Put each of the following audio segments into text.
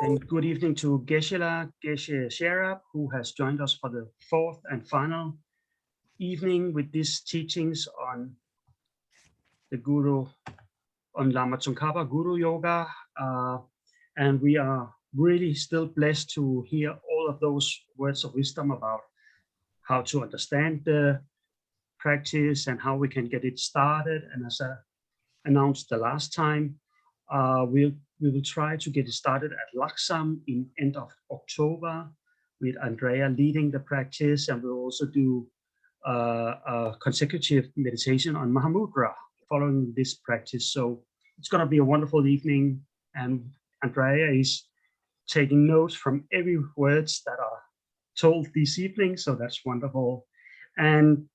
And good evening to Geshe-la, Geshe Sherab, who has joined us for the fourth and final evening with these teachings on the Guru, on Lama Tsongkhapa Guru Yoga. And we are really still blessed to hear all of those words of wisdom about how to understand the practice and how we can get it started. And as I announced the last time, we will try to get it started at Laksam in end of October with Andrea leading the practice, and we'll also do a consecutive meditation on Mahamudra following this practice. So it's going to be a wonderful evening, and Andrea is taking notes from every words that are told this evening, so that's wonderful. And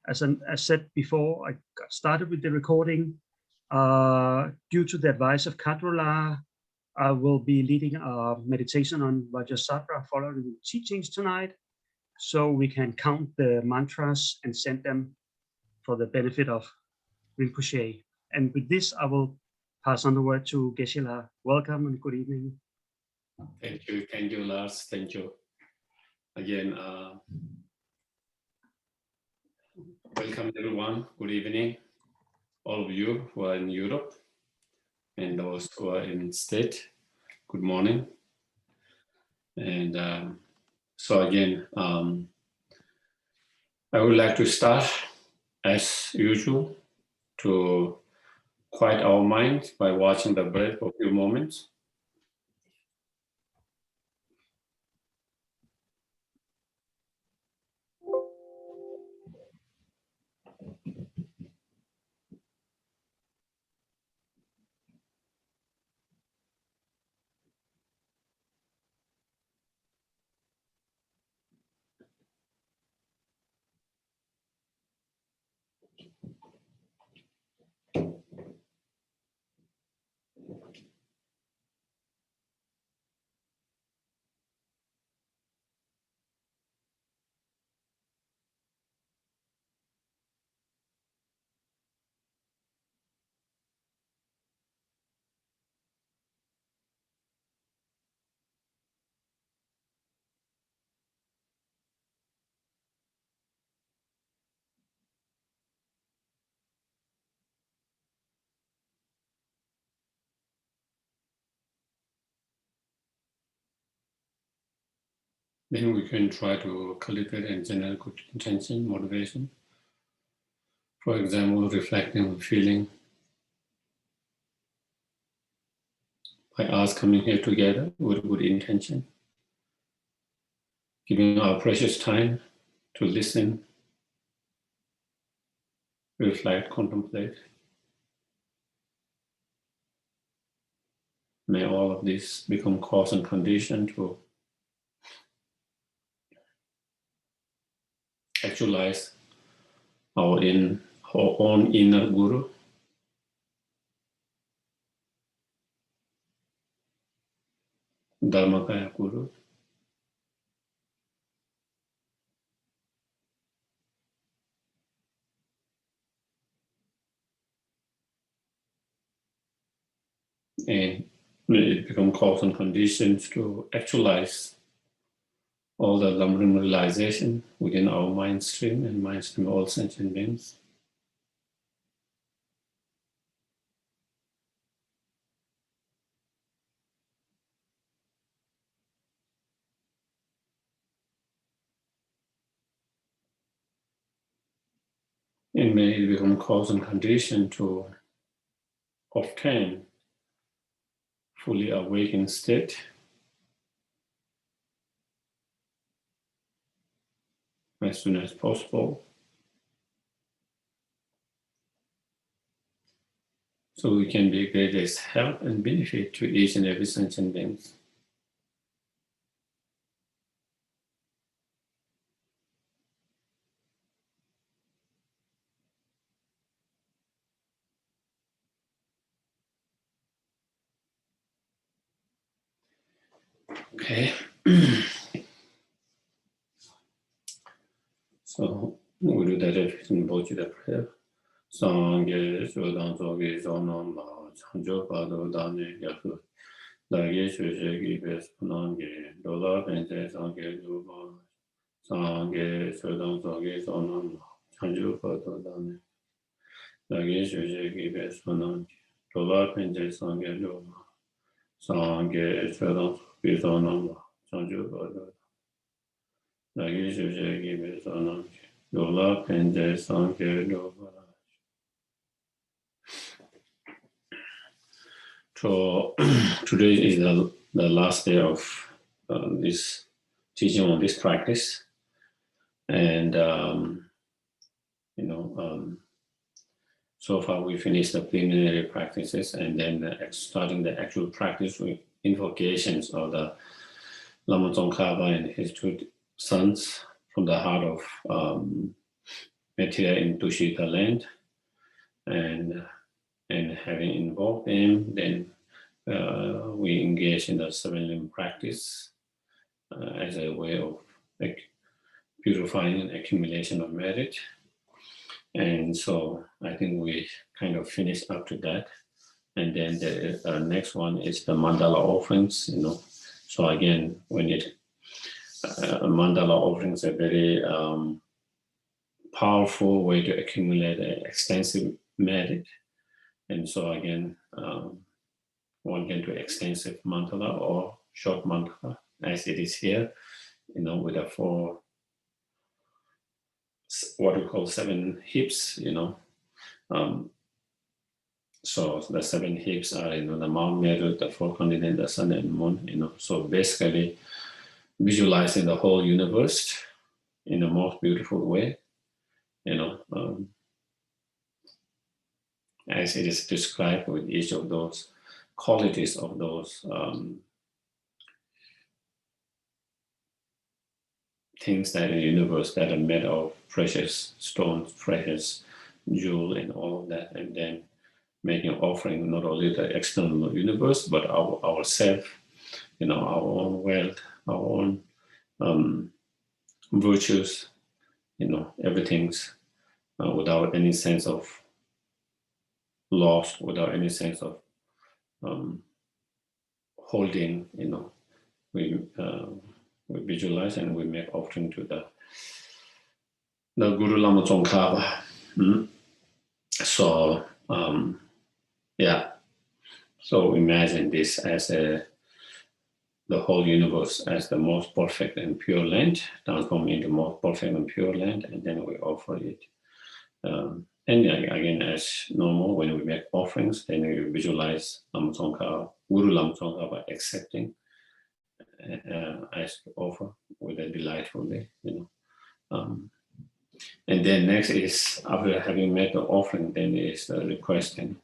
as I said before, I got started with the recording. Due to the advice of Kadrula, I will be leading a meditation on Vajrasattva following the teachings tonight, so we can count the mantras and send them for the benefit of Rinpoche. And with this, I will pass on the word to Geshe-la. Welcome and good evening. Thank you, Lars. Thank you. Again, welcome everyone. Good evening. All of you who are in Europe and those who are in state, good morning. And so again, I would like to start as usual to quiet our minds by watching the breath for a few moments. Then we can try to cultivate and generate good intention, motivation. For example, reflecting on feeling by us coming here together with good intention, giving our precious time to listen, reflect, contemplate. May all of this become cause and condition to actualize our own inner guru, Dharmakaya Guru. And it become cause and conditions to actualize all the LamRim realization within our mind stream and mind stream of all sentient beings. And may it become cause and condition to obtain fully awakened state as soon as possible, so we can be greatest help and benefit to each and every sentient being. Okay. So we do that in Bojida prayer. Sangye Shodang Sogi Zonam Chanjo Pado Dani Yaku the Geshe Sherab Manang, Dola Pente Sanke Luba, Sanke Sodam Soke Sonam, Chanju Patodane, the Geshe Sherab Manang, Dola Pente Sanke Luba, Sanke Sodam Soke Sonam, Chanju Patodane, the Geshe Sherab Manang, Dola Pente Sanke Luba. So today is the last day of this teaching on this practice, and so far we finished the preliminary practices, and then starting the actual practice with invocations of the Lama Tsongkhapa and his two sons from the heart of Metteyar in Tushita land, and having invoked them, then we engage in the seven limb practice as a way of purifying and accumulation of merit. And so I think we kind of finished up to that. And then the next one is the mandala offerings, So again, when mandala offerings are very powerful way to accumulate extensive merit. And so again, one can do extensive mandala or short mandala, as it is here, with the four, what we call seven hips, So the seven hips are, the Mount Meru, the four continents, the sun and moon, So basically visualizing the whole universe in the most beautiful way, as it is described with each of those qualities of those things that in the universe that are made of precious stones, precious jewel, and all of that, and then making an offering not only the external universe but ourselves, our own wealth, our own virtues, everything's without any sense of loss, without any sense of holding, we visualize and we make offering to the Guru Lama Tsongkhapa. So so imagine this as the whole universe as the most perfect and pure land, transform into most perfect and pure land, and then we offer it. And again, as normal, when we make offerings, then we visualize Guru Lama Tsongkhapa accepting as offer with a delightful way, and then next is, after having made the offering, then is the requesting.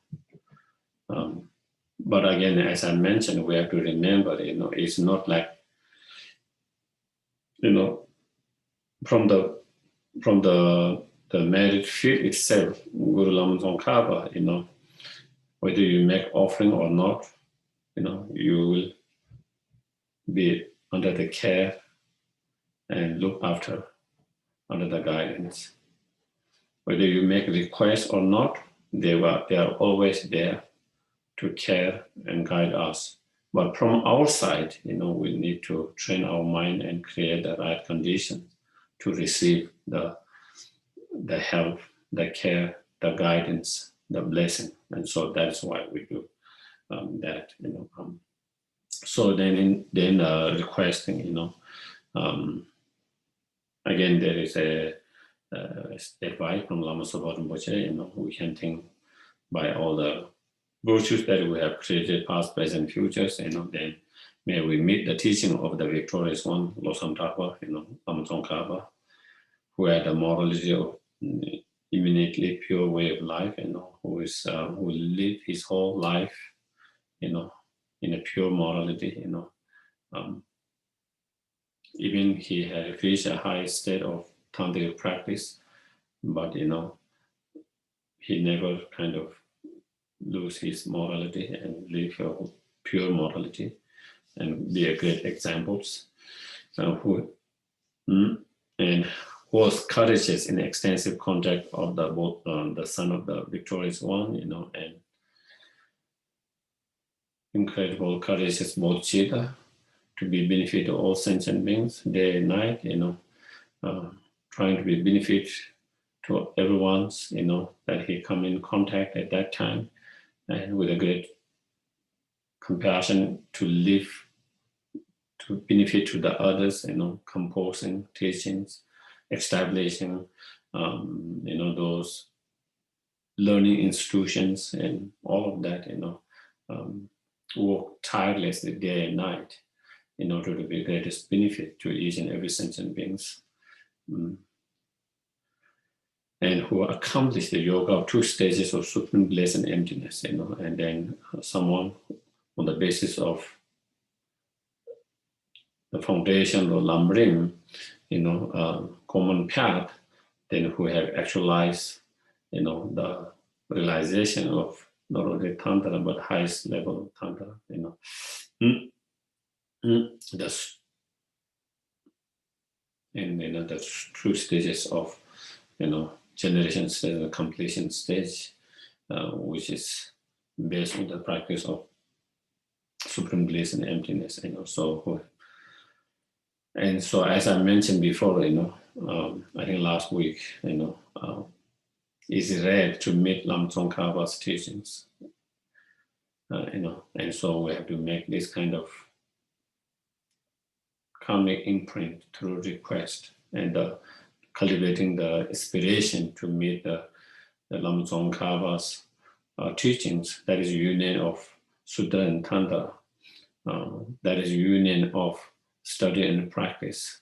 But again, as I mentioned, we have to remember, it's not like, from the merit field itself, Guru Lama Tsongkhapa, whether you make offering or not, you will be under the care and look after, under the guidance. Whether you make requests or not, they are always there to care and guide us. But from our side, we need to train our mind and create the right conditions to receive the help, the care, the guidance, the blessing. And so that's why we do that, So then requesting, again, there is a advice from Lama Tsongkhapa Rinpoche, we can think by all the virtues that we have created, past, present, futures, then may we meet the teaching of the victorious one, Losam Thapa, Lama Tsongkhapa, who had a morality of eminently pure way of life, who lived his whole life, in a pure morality, even he had reached a high state of tantric practice, but he never kind of lose his morality and live a pure morality and be a great examples. Who was courageous in extensive contact of the son of the victorious one, and incredible, courageous bodhisattva to be benefit to all sentient beings day and night, trying to be benefit to everyone's, that he come in contact at that time, and with a great compassion to live, to benefit to the others, composing teachings, establishing, those learning institutions and all of that, work tirelessly day and night in order to be greatest benefit to each and every sentient beings. And who accomplish the yoga of 2 stages of supreme bliss and emptiness, and then someone on the basis of the foundation or LamRim, common path, then who have actualized, the realization of not only tantra but highest level of tantra, that's and the 2 stages of generation stage and completion stage, which is based on the practice of supreme bliss and emptiness, and so as I mentioned before, I think last week, it's rare to meet Lama Tsongkhapa's teachings, and so we have to make this kind of karmic imprint through request and cultivating the inspiration to meet the Lama Tsongkhapa's teachings. That is union of sutra and tantra. That is union of study and practice,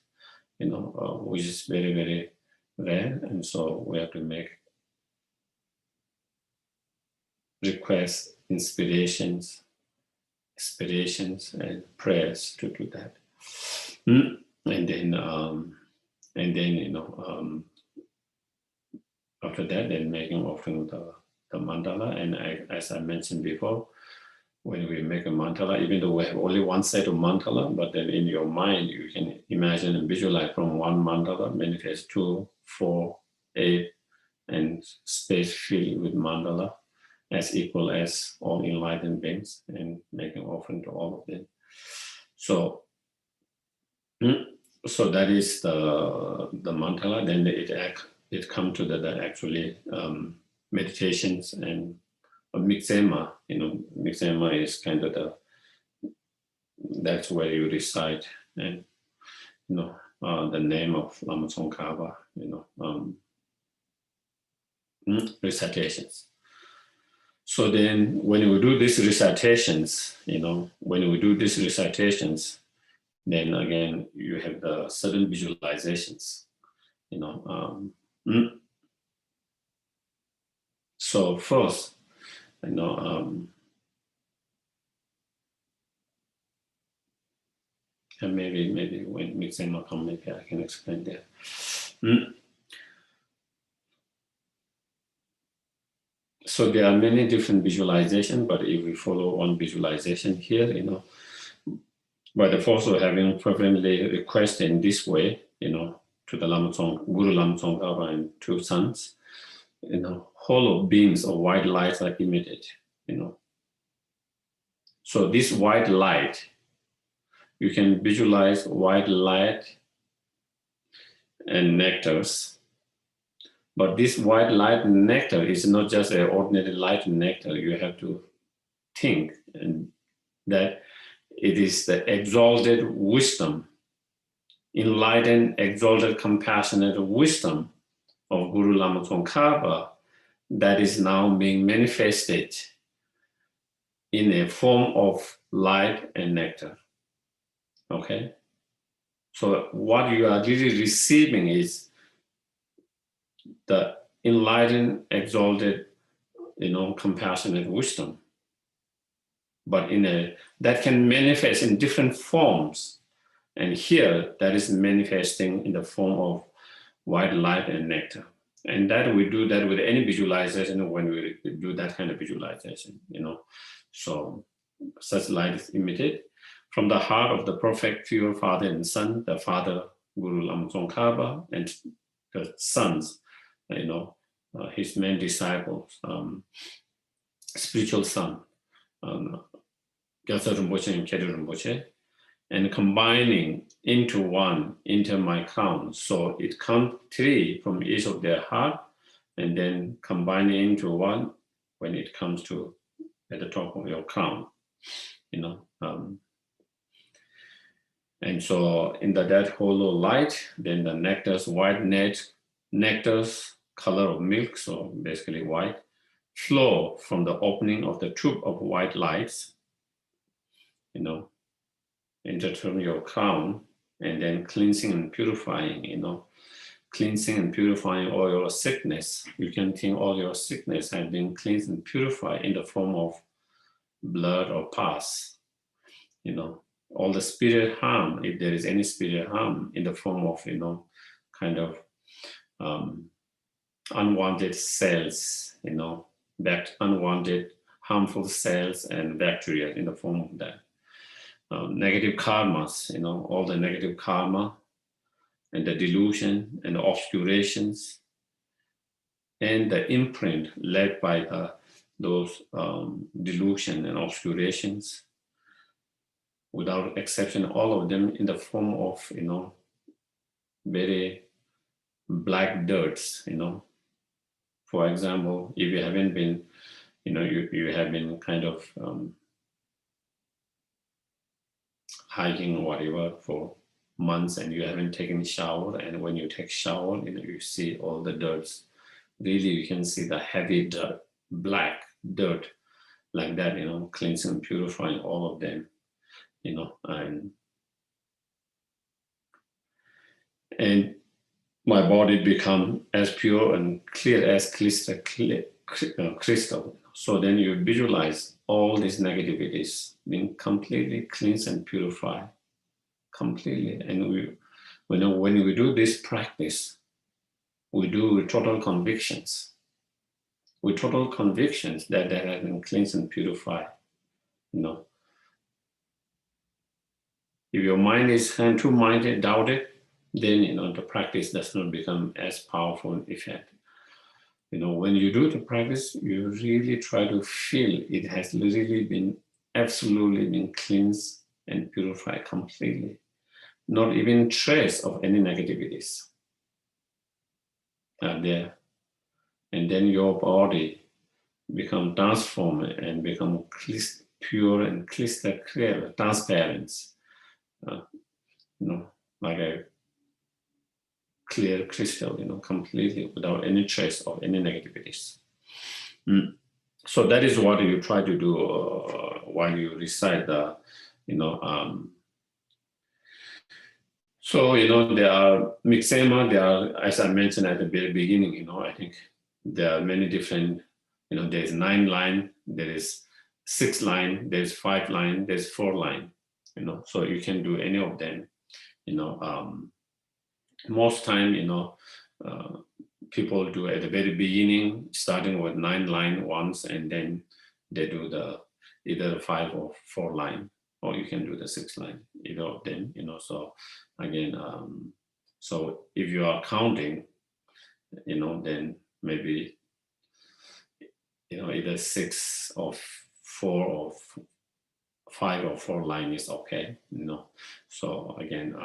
which is very, very rare. And so we have to make requests, inspirations, and prayers to do that. And then after that, then making offering the mandala. And as I mentioned before, when we make a mandala, even though we have only one set of mandala, but then in your mind you can imagine and visualize from one mandala manifest 2, 4, 8, and space filled with mandala as equal as all enlightened beings, and making offering to all of them. So that is the mandala. Then it come to the actually meditations and mixema. Mixema is kind of that's where you recite and the name of Lama Tsongkhapa, recitations. So then when we do these recitations, then again you have the sudden visualizations, So first, and maybe when Mixema come, maybe I can explain that. So there are many different visualizations, but if we follow one visualization here, by the force of having fervently requested in this way, to the Guru Lama Tsongkhapa and 2 sons, hollow beams of white light are emitted, So this white light, you can visualize white light and nectars. But this white light and nectar is not just an ordinary light and nectar. You have to think and that it is the exalted wisdom, enlightened, exalted, compassionate wisdom of Guru Lama Tsongkhapa that is now being manifested in a form of light and nectar. Okay? So what you are really receiving is the enlightened, exalted, compassionate wisdom. But that can manifest in different forms. And here, that is manifesting in the form of white light and nectar. And that we do that with any visualization when we do that kind of visualization, So such light is emitted from the heart of the perfect pure father and son, the father, Guru Lama Tsongkhapa, and the sons, his main disciples, spiritual son, Gyaltsen Rinpoche and Kyadu Rinpoche, and combining into one, into my crown. So it comes 3 from each of their heart, and then combine into one when it comes to at the top of your crown, you know. And so in that hollow light, then the nectar's white nectar's color of milk, so basically white, flow from the opening of the tube of white lights, you know, into your crown, and then cleansing and purifying, you know, cleansing and purifying all your sickness. You can think all your sickness has been cleansed and purified in the form of blood or pus, you know, all the spirit harm, if there is any spirit harm, in the form of, you know, kind of unwanted cells, you know, unwanted harmful cells and bacteria in the form of that. Negative karmas, you know, all the negative karma and the delusion and the obscurations and the imprint led by those delusion and obscurations, without exception, all of them in the form of, you know, very black dirts, you know. For example, if you haven't been, you know, you have been kind of hiking or whatever for months and you haven't taken a shower, and when you take shower, you know, you see all the dirts. Really, you can see the heavy dirt, black dirt like that, you know, cleansing and purifying all of them, you know, and my body become as pure and clear as crystal. So then you visualize all these negativities being completely cleansed and purified, completely. And when we do this practice, we do with total convictions. With total convictions that they have been cleansed and purified, you know. If your mind is too minded, doubted, then, you know, the practice does not become as powerful and effective. You know, when you do the practice, you really try to feel it has really been absolutely been cleansed and purified completely. Not even trace of any negativities are there. And then your body become transformed and become pure and crystal clear, transparent, you know, like a clear crystal, you know, completely without any trace of any negativities. So that is what you try to do while you recite the, you know, so, you know, there are mixema, there are, as I mentioned at the very beginning, you know, I think there are many different, you know, there's 9 line, there is 6 line, there's 5 line, there's 4 line, you know, so you can do any of them, you know. Most time, you know, people do at the very beginning, starting with 9 line once, and then they do the either 5 or 4 line, or you can do the 6 line, either of them, you know. So again, so if you are counting, you know, then maybe, you know, either 6 or 4 or 5 or 4 line is okay, you know. So again,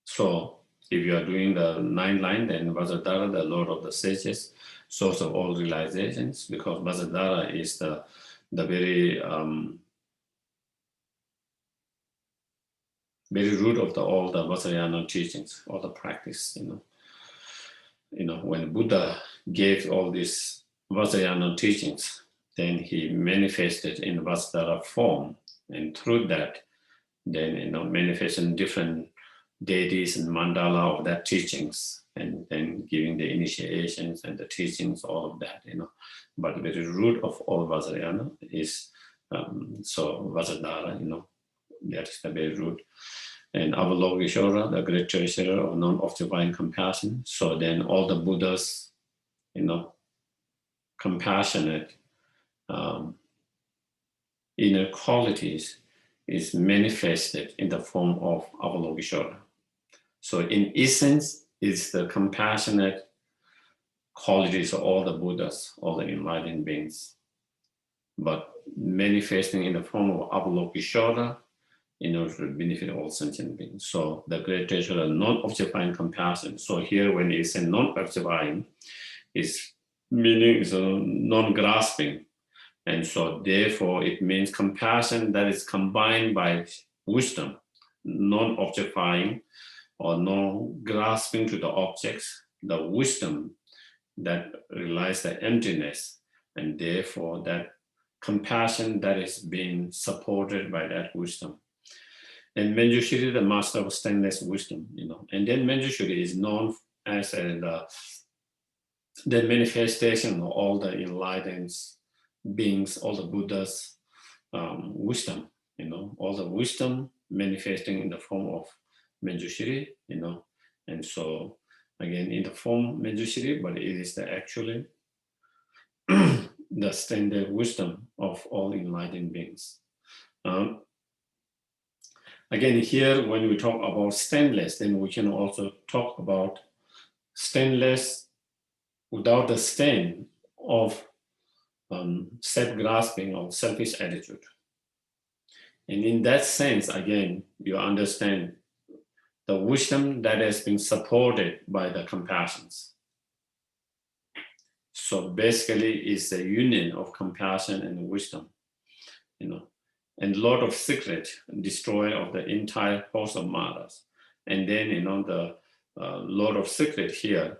so if you are doing the 9 line, then Vajradhara, the Lord of the Sages, source of all realizations, because Vajradhara is the very very root of all the Vajrayana teachings, all the practice, you know. You know, when Buddha gave all these Vajrayana teachings, then he manifested in Vajradhara form, and through that, then, you know, manifesting different deities and mandala of that teachings, and then giving the initiations and the teachings, all of that, you know. But the very root of all Vajrayana is so Vajradhara, you know, that is the very root. And Avalokiteshvara, the great treasurer of non-occupying compassion. So then all the Buddhas, you know, compassionate inner qualities is manifested in the form of Avalokiteshvara. So in essence, it's the compassionate qualities of all the Buddhas, all the enlightened beings, but manifesting in the form of Avalokiteshvara in order to benefit all sentient beings. So the great treasure of non-objectifying compassion. So here when it says non-objectifying, its meaning is non-grasping. And so therefore it means compassion that is combined by wisdom, non-objectifying or no grasping to the objects, the wisdom that realizes the emptiness, and therefore that compassion that is being supported by that wisdom. And Manjushri, the master of stainless wisdom, and then Manjushri is known as the manifestation of all the enlightened beings, all the Buddhas' wisdom, all the wisdom manifesting in the form of Manjushri, and so again in the form Manjushri, but it is actually the standard wisdom of all enlightened beings. Again, here when we talk about stainless, then we can also talk about stainless without the stain of self-grasping or selfish attitude. And in that sense, again, you understand the wisdom that has been supported by the compassions. So basically, it's the union of compassion and wisdom, and Lord of Secret, destroyer of the entire host of Maras. And then, the Lord of Secret here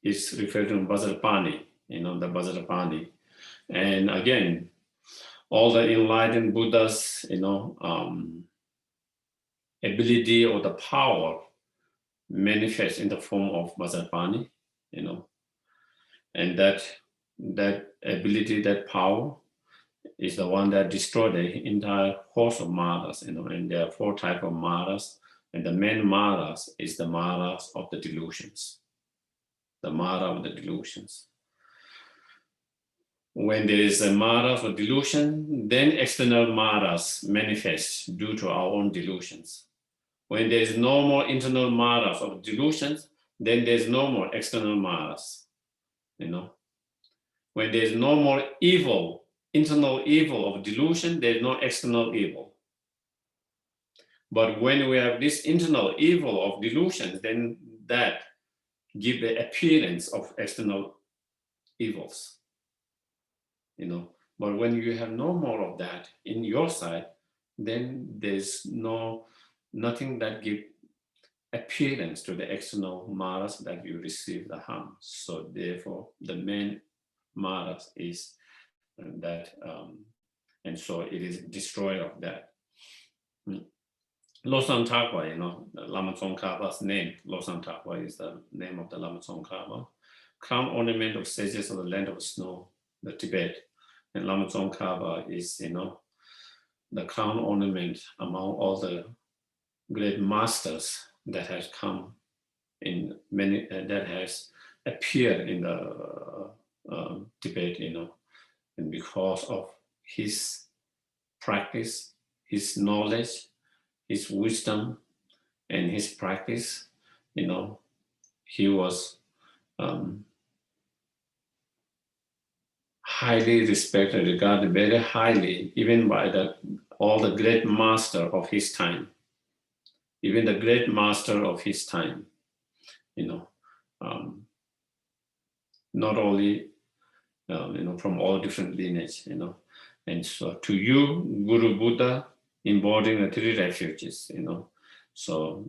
is referred to Vajrapani, the Vajrapani. And again, all the enlightened Buddhas, ability or the power manifests in the form of Vajrapani, and that ability, that power is the one that destroyed the entire host of Maras, and there are 4 types of Maras, and the main Maras is the Maras of the delusions, the Mara of the delusions. When there is a Mara of delusion, then external Maras manifest due to our own delusions. When there is no more internal Maras of delusions, then there's no more external Maras, When there's no more evil, internal evil of delusion, there's no external evil. But when we have this internal evil of delusions, then that gives the appearance of external evils, But when you have no more of that in your side, then there's nothing that gives appearance to the external Maras that you receive the harm. So therefore, the main Maras is that, and so it is destroyer of that. Losang Thakpa, Lama Tsongkhapa's name, Losang Thakpa is the name of the Lama Tsongkhapa, crown ornament of sages of the land of snow, the Tibet. And Lama Tsongkhapa is, the crown ornament among all the great masters that has come in many, that has appeared in the Tibet, and because of his practice, his knowledge, his wisdom, and his practice, he was highly respected, regarded very highly, even by all the great master of his time. Even the great master of his time, not only, from all different lineage, And so to you, Guru Buddha, embodying the 3 refuges, So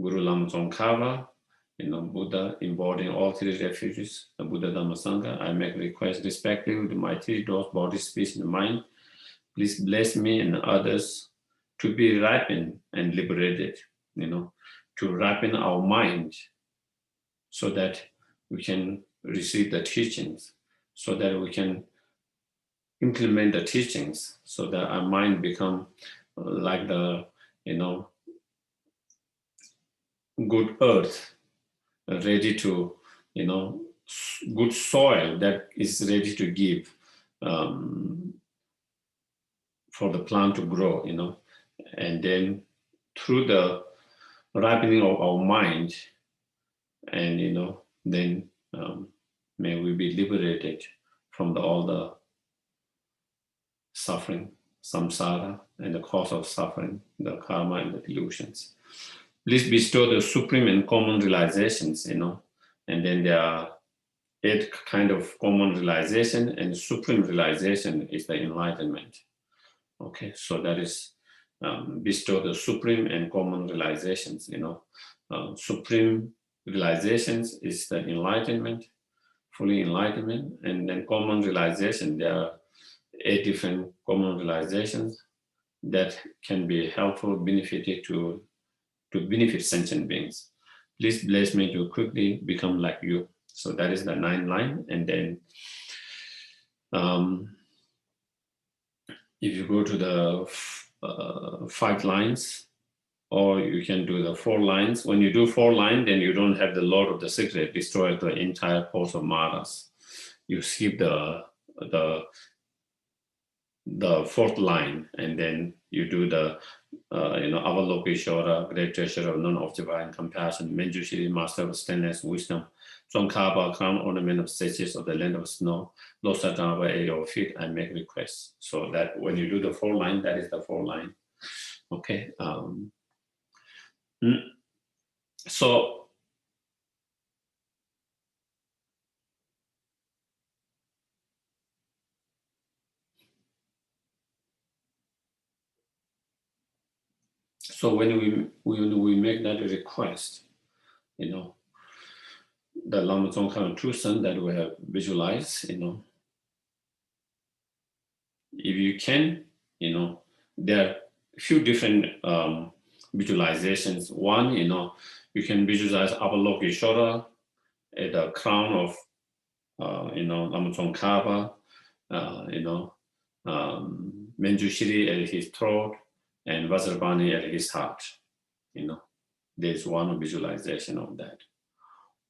Guru Lama Tsongkhapa, Buddha embodying all 3 refuges, the Buddha Dhamma Sangha, I make request respectively to my 3 doors, body, speech, and mind. Please bless me and others to be ripened and liberated, to ripen our mind so that we can receive the teachings, so that we can implement the teachings, so that our mind become like the, good earth, ready to, good soil that is ready to give for the plant to grow, And then through the ripening of our mind, and then may we be liberated from all the suffering, samsara, and the cause of suffering, the karma and the delusions. Please bestow the supreme and common realizations, and then there are 8 kind of common realization, and supreme realization is the enlightenment. Okay, so that is bestow the supreme and common realizations. Supreme realizations is the enlightenment, fully enlightenment, and then common realization. There are 8 different common realizations that can be helpful, benefited to benefit sentient beings. Please bless me to quickly become like you. So that is the 9th line. And then if you go to the 5 lines, or you can do the 4 lines. When you do 4 lines, then you don't have the Lord of the Secret destroy the entire course of Maras. You skip the 4th line, and then you do the Avalokeshwara, great treasure of non-objectifying compassion, Manjushri, master of stainless wisdom, Tsongkhapa, crown ornament of sages of the land of snow, Lord Satana, by your feet, I make requests. So that when you do the 4 line, that is the 4 line. Okay. So when we make that request, the Lama Tsongkhapa true son that we have visualized, if you can, there are a few different visualizations. One, you can visualize Avalokeshwara at the crown of, Lama Tsongkhapa, Manjushri at his throat, and Vajrapani at his heart. There's one visualization of that.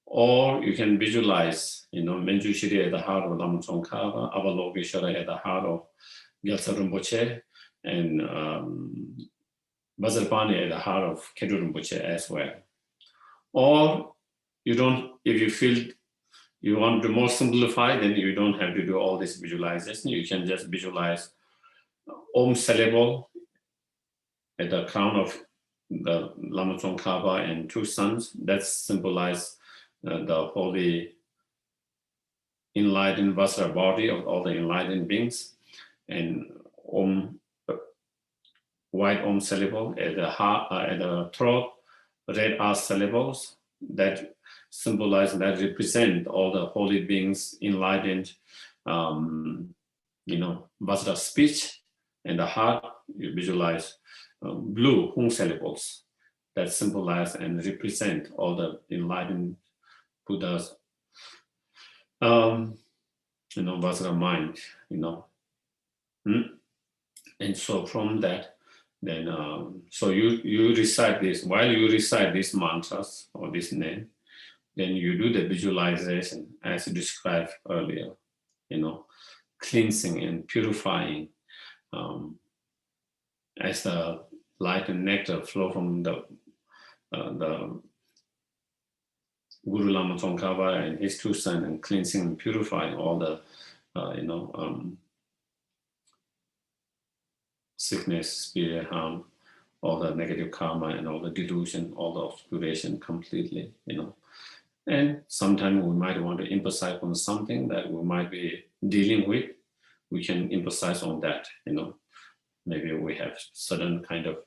Or you can visualize, Manjushri at the heart of Lama Tsongkhapa, Avalokeshwara at the heart of Gyaltsen Rinpoche, and Vajrapani at the heart of Kedu Rinpoche as well. Or if you feel you want to more simplify, then you don't have to do all this visualization. You can just visualize Om syllable at the crown of the Lama Tsongkhapa and 2 sons. That symbolize the holy enlightened Vajra body of all the enlightened beings, and Om, white Om syllable at the heart, at the throat, red R syllables that symbolize, that represent all the holy beings, enlightened, Vajra speech, and the heart, you visualize blue Hung syllables that symbolize and represent all the enlightened Buddhas, Vajra mind, And so from that, then, so you recite this. While you recite these mantras or this name, then you do the visualization as described earlier, cleansing and purifying, as the light and nectar flow from the Guru Lama Tsongkhapa and his 2 sons, and cleansing and purifying all the, sickness, spirit harm, all the negative karma and all the delusion, all the obscuration completely, And sometimes we might want to emphasize on something that we might be dealing with. We can emphasize on that, Maybe we have certain kind of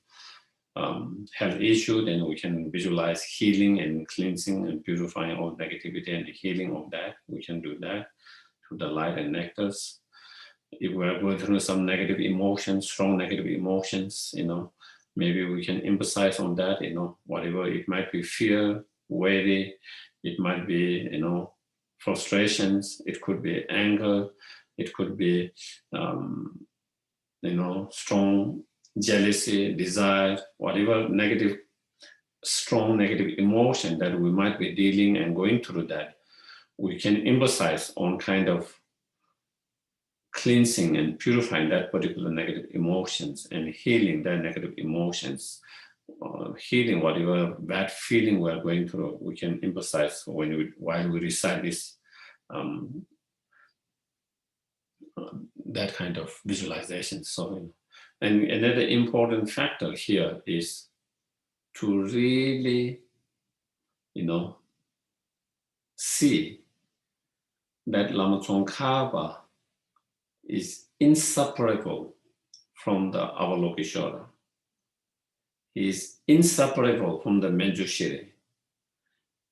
health issue, then we can visualize healing and cleansing and purifying all negativity and healing of that. We can do that through the light and nectars. If we are going through some negative emotions, strong negative emotions, maybe we can emphasize on that, whatever it might be, fear, worry, it might be, frustrations, it could be anger, it could be, strong jealousy, desire, whatever negative, strong negative emotion that we might be dealing and going through that, we can emphasize on kind of cleansing and purifying that particular negative emotions and healing that negative emotions healing, whatever bad feeling we are going through, we can emphasize while we recite this, that kind of visualization. So, and another important factor here is to really, see that Lama Tsongkhapa is inseparable from the Avalokiteshvara. He is inseparable from the Manjushri.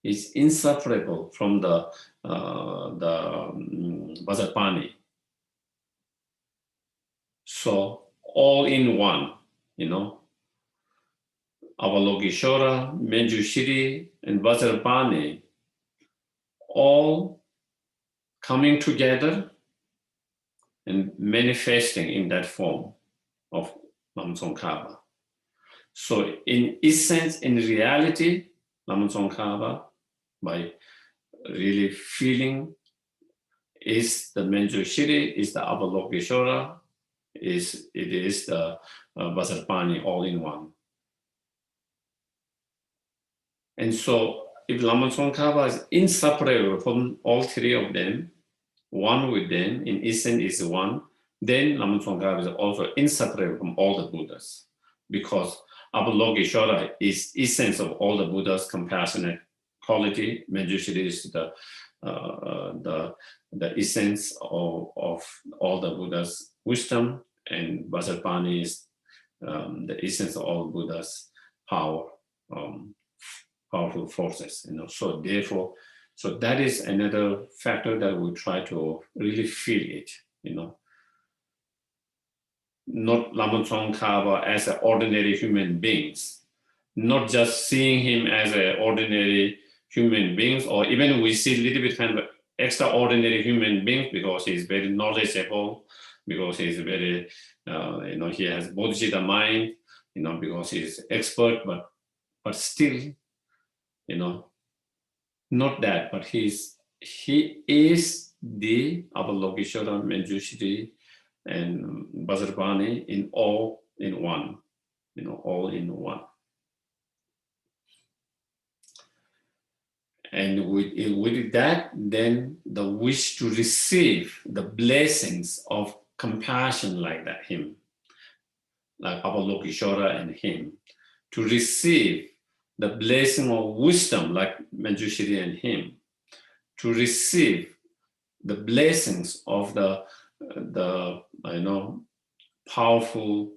He is inseparable from the Vajrapani. So all in one, Avalokiteshvara, Manjushri, and Vajrapani, all coming together and manifesting in that form of Lama Tsongkhapa. So in essence, in reality, Lama Tsongkhapa, by really feeling, is the Manjushri, is the Avalokiteshvara, it is the Vajrapani all in one. And so if Lama Tsongkhapa is inseparable from all three of them, one with them, in essence is one, then Lama Tsongkhapa is also inseparable from all the Buddhas, because Avalokiteshvara is essence of all the Buddhas' compassionate quality. Manjushri is the essence of all the Buddhas' wisdom, and Vajrapani is the essence of all Buddhas' power, powerful forces. So therefore, so that is another factor that we try to really feel it. Not Lama Tsongkhapa as an ordinary human beings, not just seeing him as an ordinary human beings, or even we see a little bit kind of extraordinary human beings because he's very knowledgeable, because he's very, he has Bodhisattva mind, because he's expert, but still, not that, but he is the Avalokiteshvara, Manjushri, and Vajrapani in all in one, all in one. And with that, then the wish to receive the blessings of compassion like that, him, like Avalokiteshvara and him, to receive the blessing of wisdom like Manjushri and him, to receive the blessings of the powerful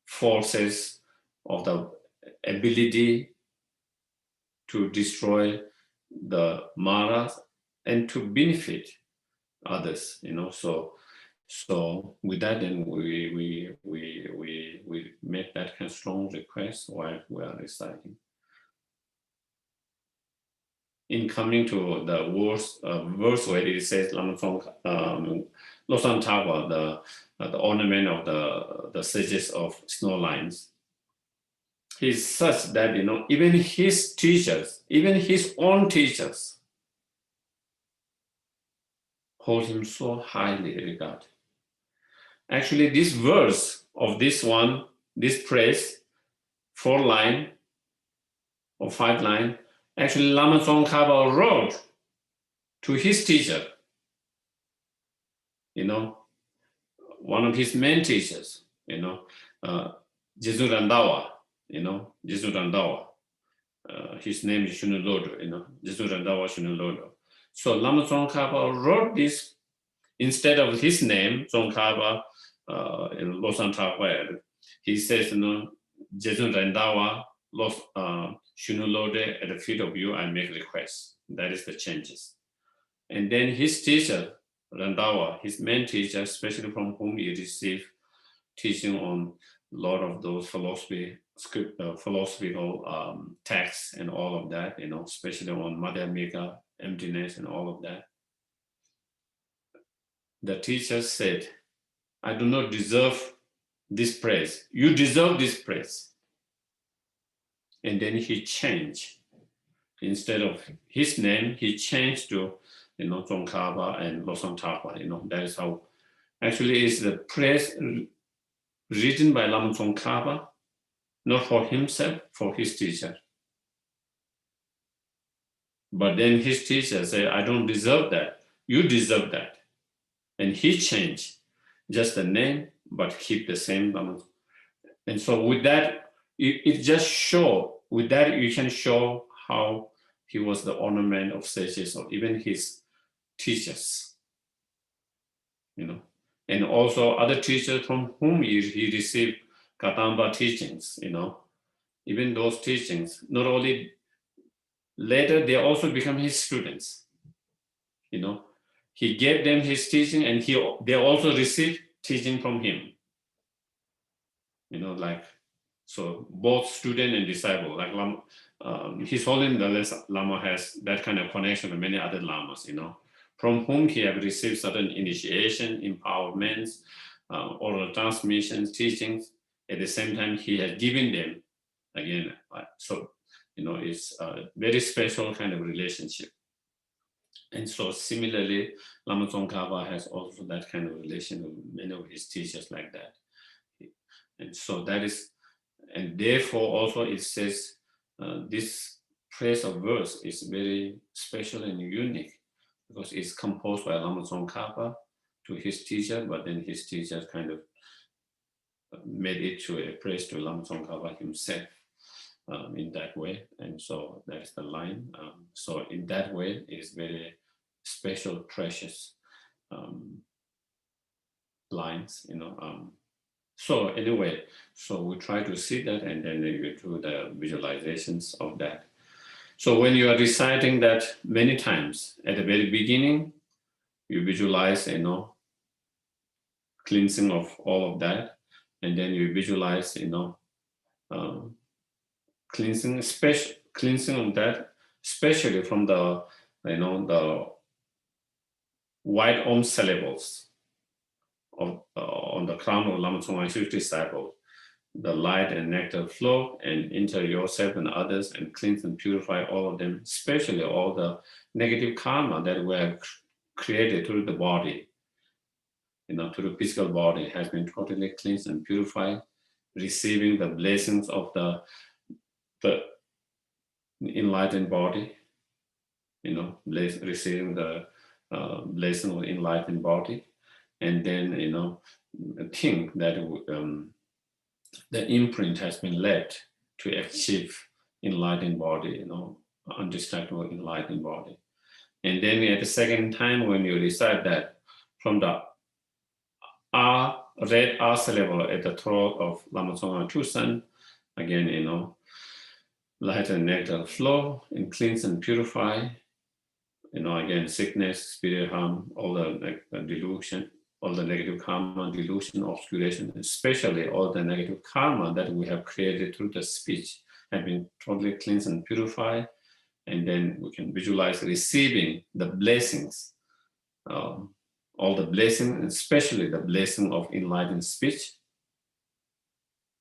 forces of the ability to destroy the maras and to benefit others. So with that, then we make that kind of strong request while we are reciting. In coming to the verse where it says Lama Tsongkhapa, Losang Thapa, the ornament of the sages of snow lines, he's such that even his teachers, even his own teachers, hold him so highly regarded. Actually, this verse of this praise, 4 line or 5 line, actually Lama Tsongkhapa wrote to his teacher, one of his main teachers, Jesu Randawa, Jesu Randawa. His name is Shunulodo, Jesu Randawa Shunulodo. So Lama Tsongkhapa wrote this instead of his name, Tsongkhapa, Losang Thapa. He says, Jesu Randawa, Shunulode, at the feet of you, I make requests. That is the changes. And then his teacher, Randawa, his main teacher, especially from whom he received teaching on a lot of those philosophical texts and all of that, especially on Madhyamika, emptiness and all of that. The teacher said, I do not deserve this praise. You deserve this praise. And then he changed. Instead of his name, he changed to, Tsongkhapa and Losang Thapa. That is how, actually, is the praise written by Lama Tsongkhapa not for himself, for his teacher. But then his teacher said, I don't deserve that. You deserve that. And he changed just the name, but keep the same Lama. And so with that, it just show, with that you can show how he was the ornament of sages or even his teachers, you know. And also other teachers from whom he received Katamba teachings, you know. Even those teachings, not only later, they also become his students, you know. He gave them his teaching and they also received teaching from him. You know, like, so both student and disciple, like Lama, His Holiness the Lama has that kind of connection with many other Lamas, you know, from whom he have received certain initiation, empowerments, oral transmissions, teachings. At the same time, he has given them, again, so, you know, it's a very special kind of relationship. And so similarly, Lama Tsongkhapa has also that kind of relation with many of his teachers like that. And so that is, and therefore also it says this phrase of verse is very special and unique because it's composed by Lama Tsongkhapa to his teacher, but then his teacher kind of made it to a praise to Lama Tsongkhapa himself in that way. And so that is the line. So in that way, it is very special, precious lines, you know. So anyway, so we try to see that and then you do the visualizations of that. So when you are reciting that many times, at the very beginning, you visualize, you know, cleansing of all of that. And then you visualize, you know, cleansing of that, especially from the, you know, the white Om syllables of, on the crown of Lama Tsongkhapa disciple, the light and nectar flow and enter yourself and others and cleanse and purify all of them, especially all the negative karma that we have created through the body, you know, through the physical body has been totally cleansed and purified, receiving the blessings of the enlightened body, you know, receiving the blessing of enlightened body. And then, you know, think that the imprint has been left to achieve enlightened body, you know, undistractable enlightened body. And then at the second time, when you recite that from the red R syllable at the throat of Lama Tsongkhapa Tusan, again, you know, light and nectar flow and cleanse and purify, you know, again, sickness, spirit harm, all the delusion, all the negative karma, delusion, obscuration, especially all the negative karma that we have created through the speech have been totally cleansed and purified. And then we can visualize receiving the blessings, all the blessings, especially the blessing of enlightened speech.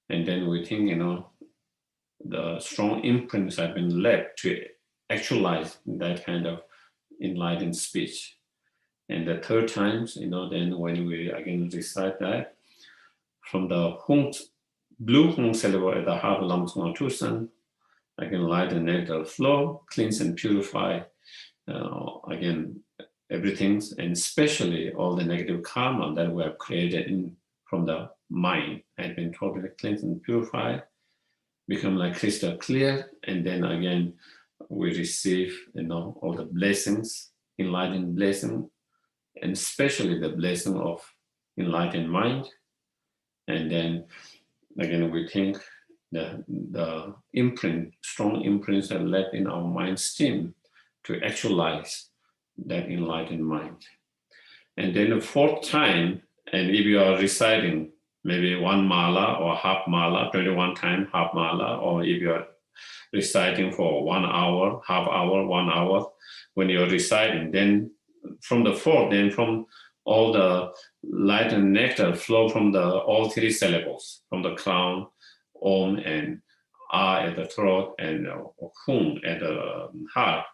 And then we think, you know, the strong imprints have been left to actualize that kind of enlightened speech. And the third times, you know, then when we again recite that, from the blue Hung syllable at the heart of Lama Tsongkhapa Tusan, again, light and nectar flow, cleanse and purify, again, everything, and especially all the negative karma that we have created from the mind had been totally cleansed and purified, become like crystal clear, and then again, we receive, you know, all the blessings, enlightened blessing, and especially the blessing of enlightened mind. And then again, we think the imprint, strong imprints are left in our mind stream to actualize that enlightened mind. And then the fourth time, and if you are reciting maybe one mala or half mala, 21 times half mala, or if you are reciting for 1 hour, half hour, 1 hour, when you're reciting, then from the fourth, then from all the light and nectar flow from all three syllables, from the crown, Om and Ah at the throat, and Hum at the heart.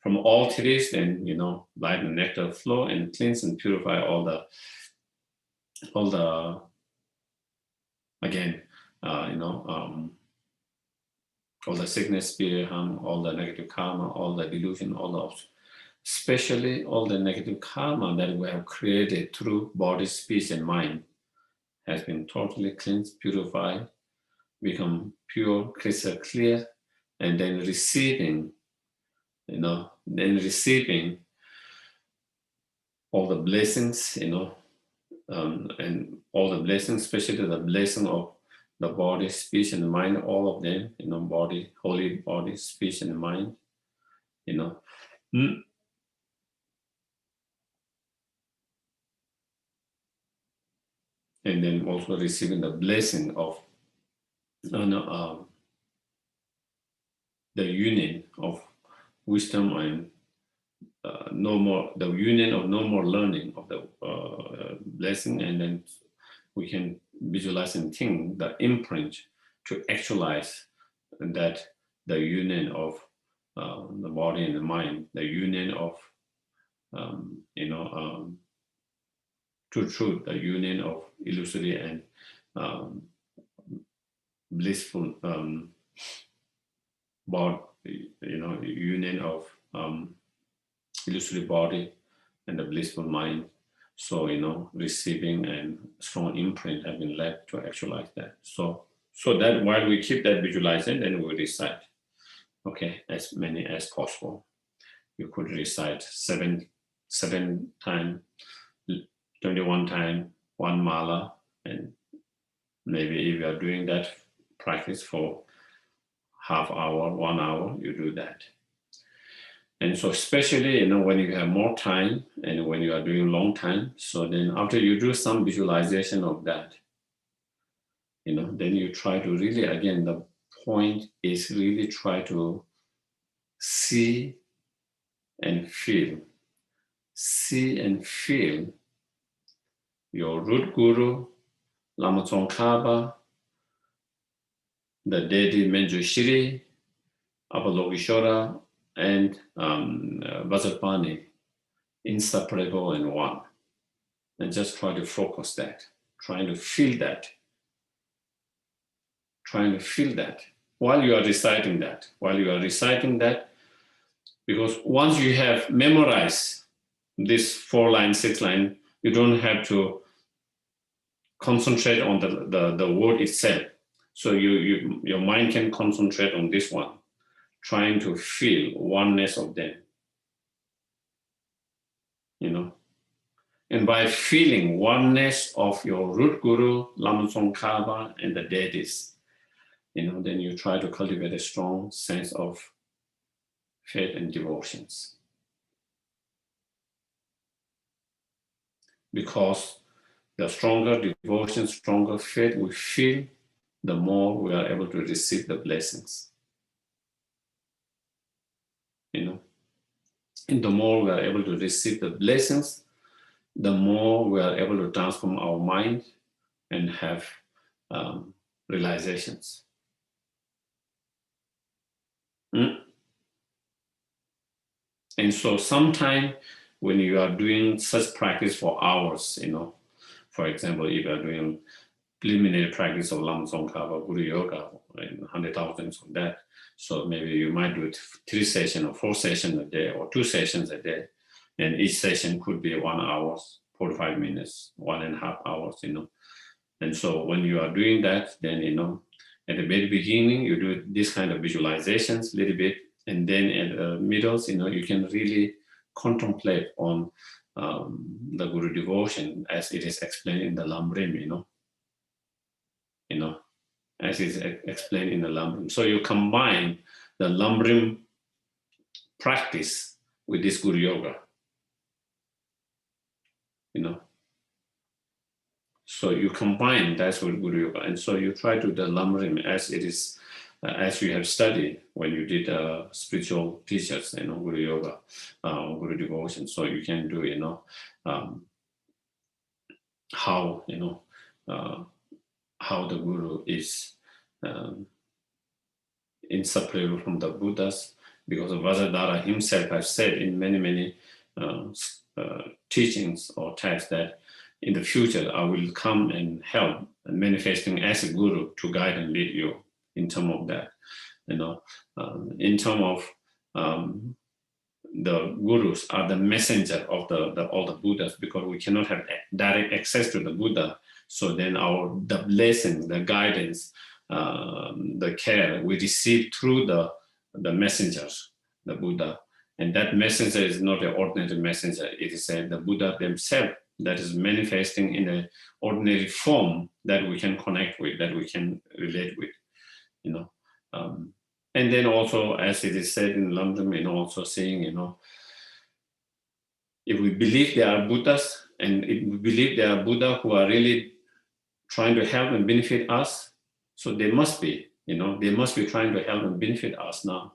From all three, then, you know, light and nectar flow and cleanse and purify all the again, you know, all the sickness, fear, harm, all the negative karma, all the delusion, all the especially all the negative karma that we have created through body, speech, and mind has been totally cleansed, purified, become pure, crystal clear, and then receiving, all the blessings, and all the blessings, especially the blessing of the body, speech, and mind, all of them, body, holy body, speech, and mind, And then also receiving the blessing of the union of wisdom and the union of no more learning of the blessing, and then we can visualize and think the imprint to actualize that the union of the body and the mind, the union of truth, the union of illusory and blissful body, union of illusory body and the blissful mind. So, receiving and strong imprint have been left to actualize that. So that while we keep that visualizing, then we recite, okay, as many as possible. You could recite 7 times, 21 times, 1 mala, and maybe if you are doing that practice for half hour, 1 hour, you do that. And so especially, when you have more time and when you are doing long time, so then after you do some visualization of that, then you try to really, again, the point is really try to see and feel your root guru, Lama Tsongkhapa, the deity Menjushiri, Avalokiteshvara, and Vajrapani, inseparable in one. And just try to focus that, trying to feel that while you are reciting that. Because once you have memorized this 4 line, 6 line, you don't have to concentrate on the word itself. So your mind can concentrate on this one, trying to feel oneness of them, And by feeling oneness of your root guru, Lama Tsongkhapa, and the deities, then you try to cultivate a strong sense of faith and devotions. Because the stronger devotion, stronger faith we feel, the more we are able to receive the blessings. And the more we are able to receive the blessings, the more we are able to transform our mind and have realizations. And so sometime when you are doing such practice for hours, for example, if you are doing preliminary practice of Lama Tsongkhapa Guru Yoga, 100,000 of that, so maybe you might do it 3 sessions or 4 sessions a day or 2 sessions a day, and each session could be 1 hour, 45 minutes, 1.5 hours, And so when you are doing that, then, at the very beginning, you do this kind of visualizations a little bit, and then at the middles, you can really contemplate on the Guru devotion as it is explained in the LamRim, as it is explained in the LamRim. So you combine the LamRim practice with this Guru Yoga, So you combine that with Guru Yoga, and so you try to do the LamRim as it is, as you have studied when you did spiritual teachers, Guru Yoga, Guru devotion. So you can do, how the Guru is inseparable from the Buddhas, because Vajradhara himself has said in many teachings or texts that in the future I will come and help and manifesting as a Guru to guide and lead you in terms of that. in terms of the gurus are the messenger of all the Buddhas, because we cannot have direct access to the Buddha. So then the blessing, the guidance, the care we receive through the messengers, the Buddha. And that messenger is not an ordinary messenger. It is the Buddha themselves that is manifesting in an ordinary form that we can connect with, that we can relate with, and then also, as it is said in LamRim, also saying, if we believe there are Buddhas, and if we believe there are Buddha who are really trying to help and benefit us, so they must be, they must be trying to help and benefit us now.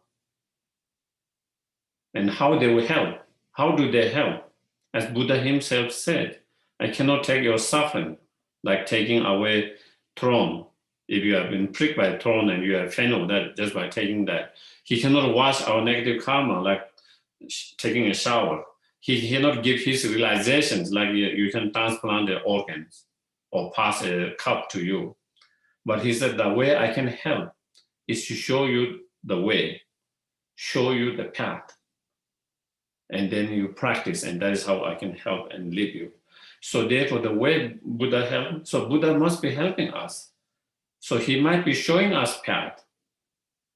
And how they will help? How do they help? As Buddha himself said, I cannot take your suffering like taking away thorn. If you have been pricked by a thorn and you have fainted that just by taking that, he cannot wash our negative karma like taking a shower. He cannot give his realizations like you can transplant the organs or pass a cup to you. But he said the way I can help is to show you the way, show you the path, and then you practice, and that is how I can help and lead you. So therefore, the way Buddha helped, so Buddha must be helping us. So he might be showing us path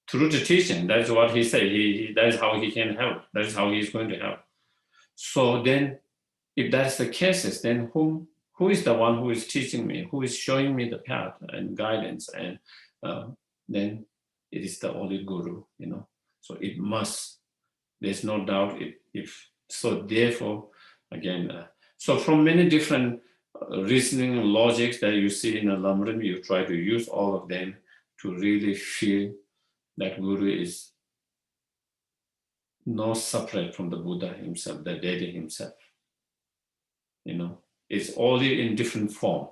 through the teaching. That's what he said. That is how he can help. That is how he is going to help. So then, if that's the case, then who is the one who is teaching me, who is showing me the path and guidance? And then it is the Holy Guru, So it must. There's no doubt. So therefore, again, so from many different reasoning logics that you see in a LamRim, you try to use all of them to really feel that Guru is not separate from the Buddha himself, the deity himself. It's only in different form.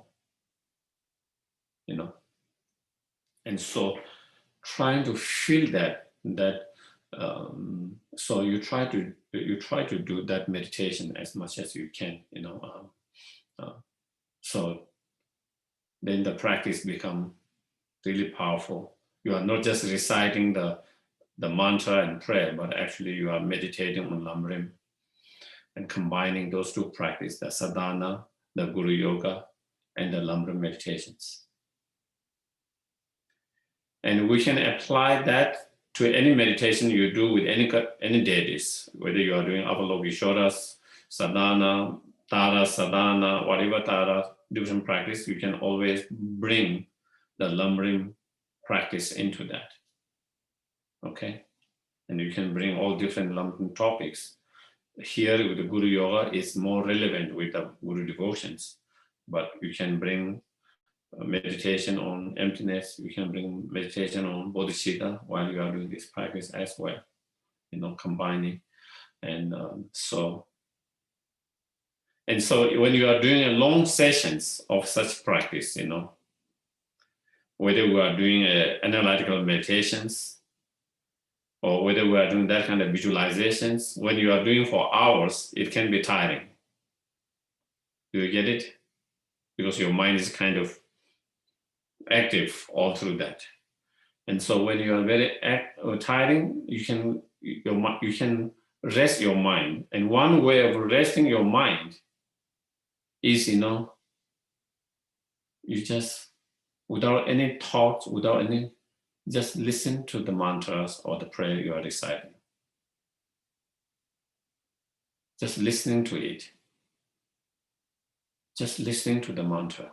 And so trying to feel that so you try to do that meditation as much as you can, so then the practice become really powerful. You are not just reciting the mantra and prayer, but actually you are meditating on LamRim and combining those two practices, the sadhana, the Guru Yoga, and the LamRim meditations. And we can apply that to any meditation you do with any deities, whether you are doing Avalokiteশ্বras, sadhana, tara, sadhana, whatever tara, different practice, you can always bring the LamRim practice into that. Okay? And you can bring all different LamRim topics. Here with the Guru Yoga is more relevant with the Guru devotions, but you can bring meditation on emptiness, you can bring meditation on bodhicitta while you are doing this practice as well, combining. And so when you are doing a long sessions of such practice, whether we are doing analytical meditations or whether we are doing that kind of visualizations, when you are doing for hours, it can be tiring. Do you get it? Because your mind is kind of active all through that. And so when you are very tiring, you can rest your mind. And one way of resting your mind is, you just, without any thoughts, just listen to the mantras or the prayer you are reciting. Just listening to it. Just listening to the mantra.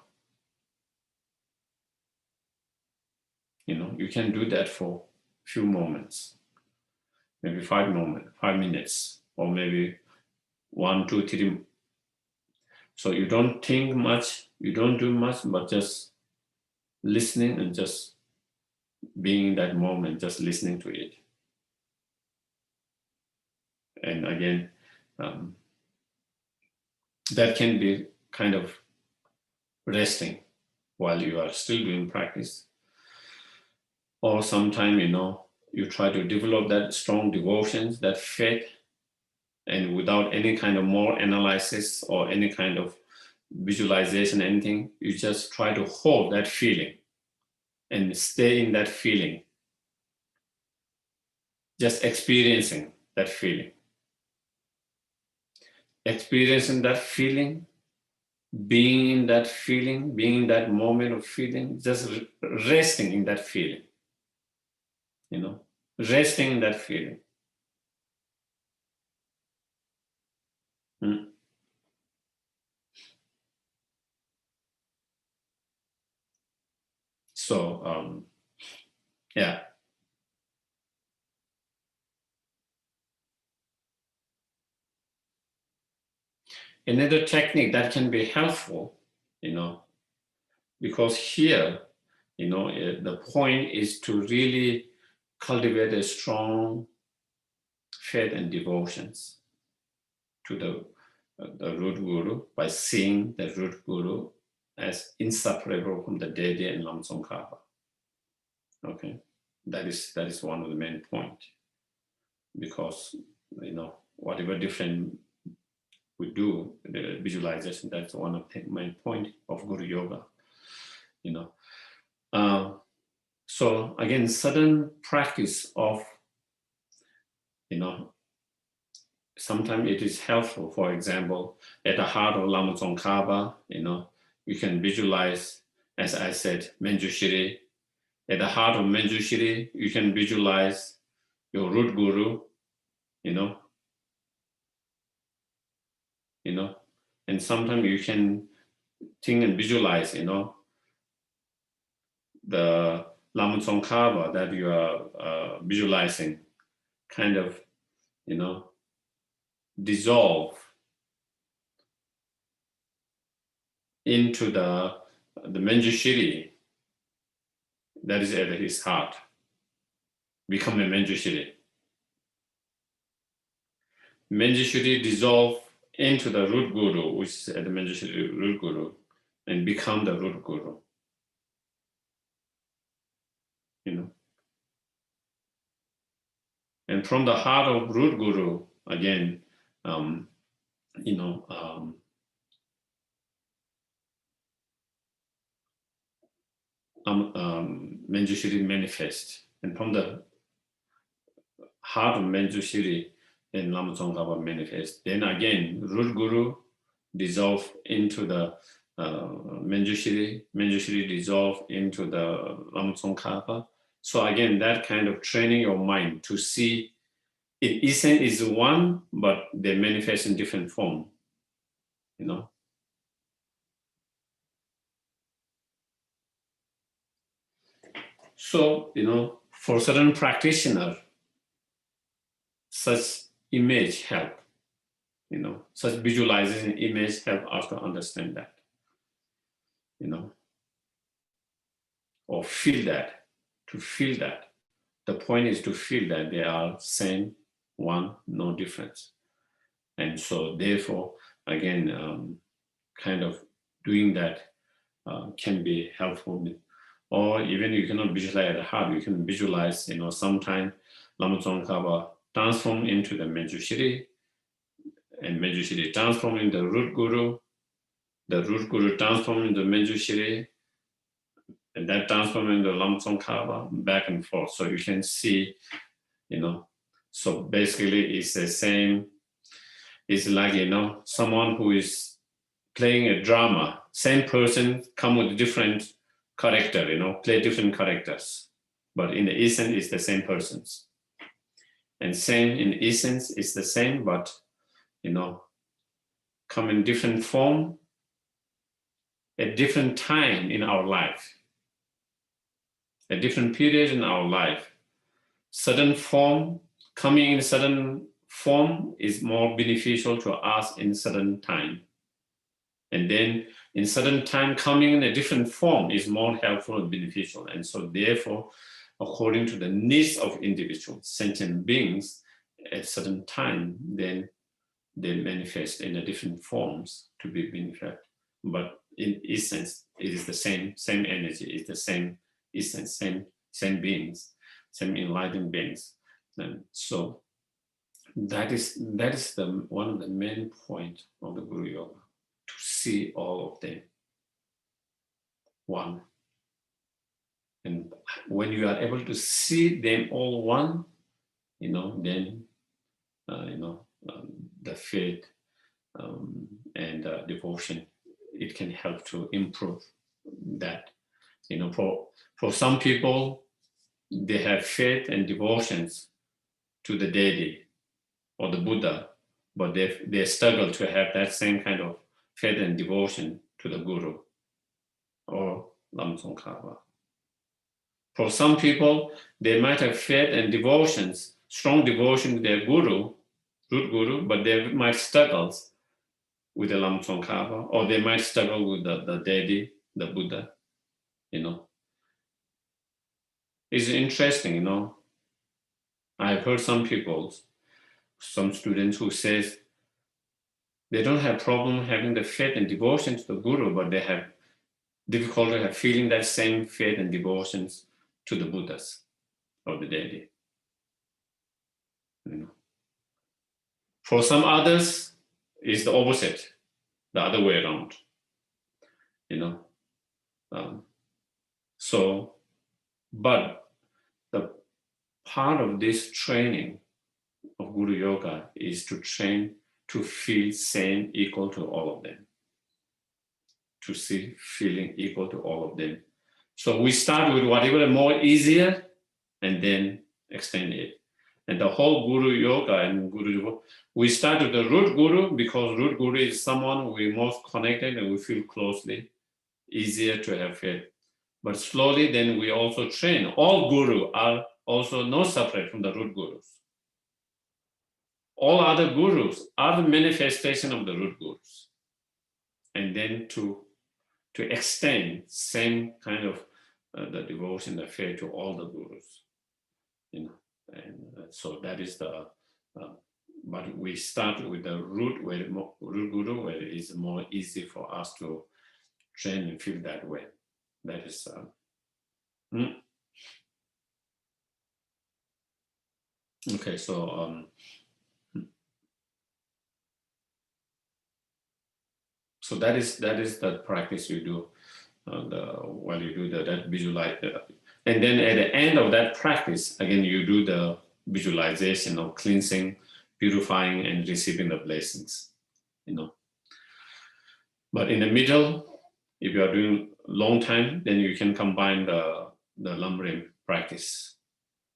You can do that for a few moments, maybe 5 minutes, or maybe 1, 2, 3. So you don't think much, you don't do much, but just listening and just being in that moment, just listening to it. And again, that can be kind of resting while you are still doing practice. Or sometime, you try to develop that strong devotions, that faith, and without any kind of more analysis or any kind of visualization, anything, you just try to hold that feeling and stay in that feeling. just experiencing that feeling. Experiencing that feeling, being in that feeling, being in that moment of feeling, just resting in that feeling, resting in that feeling. So, yeah. Another technique that can be helpful, because here, the point is to really cultivate a strong faith and devotions to the root guru by seeing the root guru as inseparable from the deity and Lama Tsongkhapa. Okay, that is one of the main points, because whatever different we do the visualization, that's one of the main point of Guru Yoga. So again, sudden practice of sometimes it is helpful. For example, at the heart of Lama Tsongkhapa, you can visualize, as I said, Manjushri. At the heart of Manjushri, you can visualize your root guru, and sometimes you can think and visualize, the Lama Tsongkhapa that you are visualizing kind of, dissolve into the Manjushri that is at his heart, become a Manjushri. Manjushri dissolve into the root guru, which is at the Manjushri root guru, and become the root guru. And from the heart of root guru, again, Manjushri manifest, and from the heart of Manjushri, then Lama Tsongkhapa manifest. Then again, root guru dissolve into the Manjushri dissolve into the Lama Tsongkhapa. So again, that kind of training your mind to see it is one, but they manifest in different form, So, for certain practitioner, such image help, such visualization image help us to understand that, or feel that, to feel that. The point is to feel that they are same, one, no difference. And so therefore, again, kind of doing that can be helpful. Or even you cannot visualize at the heart, you can visualize, sometime Lama Tsongkhapa transform into the Manjushri, and Manjushri transform into the root guru transform into Manjushri, and that transform into Lama Tsongkhapa, back and forth. So you can see, so basically it's the same, it's like, someone who is playing a drama, same person come with different character, play different characters, but in the essence it's the same persons. And same in essence is the same, but come in different form at different time in our life, at different period in our life. Certain form, coming in certain form is more beneficial to us in certain time. And then in certain time, coming in a different form is more helpful and beneficial. And so therefore, according to the needs of individuals, sentient beings, at certain time, then they manifest in the different forms to be beneficial. But in essence, it is the same energy, it's the same essence, same beings, same enlightened beings. And so that is the one of the main points of the Guru Yoga, to see all of them one. And when you are able to see them all one, then the faith and devotion, it can help to improve that. For some people, they have faith and devotions to the deity or the Buddha, but they struggle to have that same kind of faith and devotion to the Guru or Lama Tsongkhapa. For some people, they might have faith and devotions, strong devotion to their Guru, root Guru, but they might struggle with the Lama Tsongkhapa, or they might struggle with the deity, the Buddha. It's interesting, I've heard some students who says they don't have problem having the faith and devotion to the Guru, but they have difficulty feeling that same faith and devotions to the Buddhas or the deity. For some others, it's the opposite, the other way around. But the part of this training of Guru Yoga is to train to feel same, equal to all of them. To see feeling equal to all of them. So we start with whatever more easier and then extend it. And the whole Guru Yoga and Guru, we start with the root Guru because root Guru is someone we most connected and we feel closely, easier to have faith. But slowly then we also train. All Guru are also not separate from the root Gurus. All other Gurus are the manifestation of the root Gurus. And then to extend same kind of the devotion, the faith to all the Gurus. And so that is but we start with the root Guru, where it is more easy for us to train and feel that way. That is okay. So so that is the practice you do while you do that visualize, and then at the end of that practice, again you do the visualization of cleansing, purifying, and receiving the blessings. But in the middle, if you are doing long time, then you can combine the LamRim practice,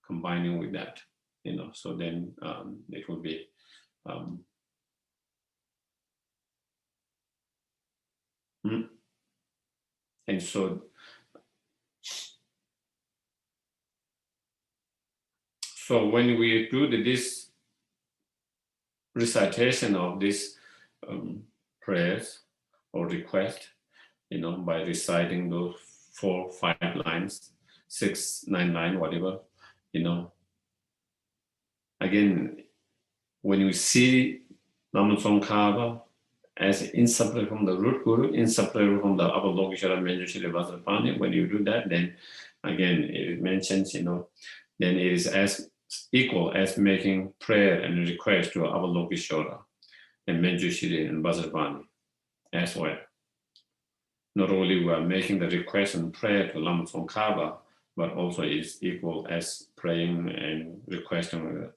combining with that, so then it will be and so when we do this recitation of this prayers or request, by reciting those 4, 5 lines, 6, 9 lines, whatever, again, when you see Lama Tsongkhapa as inseparable from the root Guru, inseparable from the Avalokiteshvara Manjushri Vajrapani, when you do that, then again, it mentions, then it is as equal as making prayer and request to Avalokiteshvara and Manjushri and Vajrapani as well. Not only we are making the request and prayer to Lama Tsongkhapa, but also is equal as praying and requesting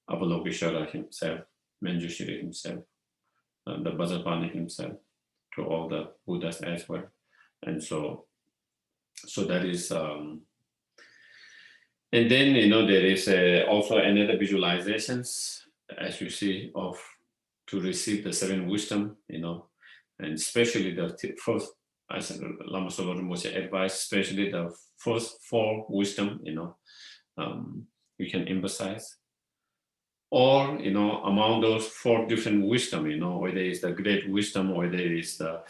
Avalokiteshvara himself, Manjushri himself, the Vajrapani himself, to all the Buddhas as well. And so that is, and then, there is also another visualizations, as you see, to receive the 7 wisdom, and especially the first, as Lama Tsongkhapa Rinpoche advised, especially the first 4 wisdom, you can emphasize. Or, among those 4 different wisdom, whether it's the great wisdom, whether it's the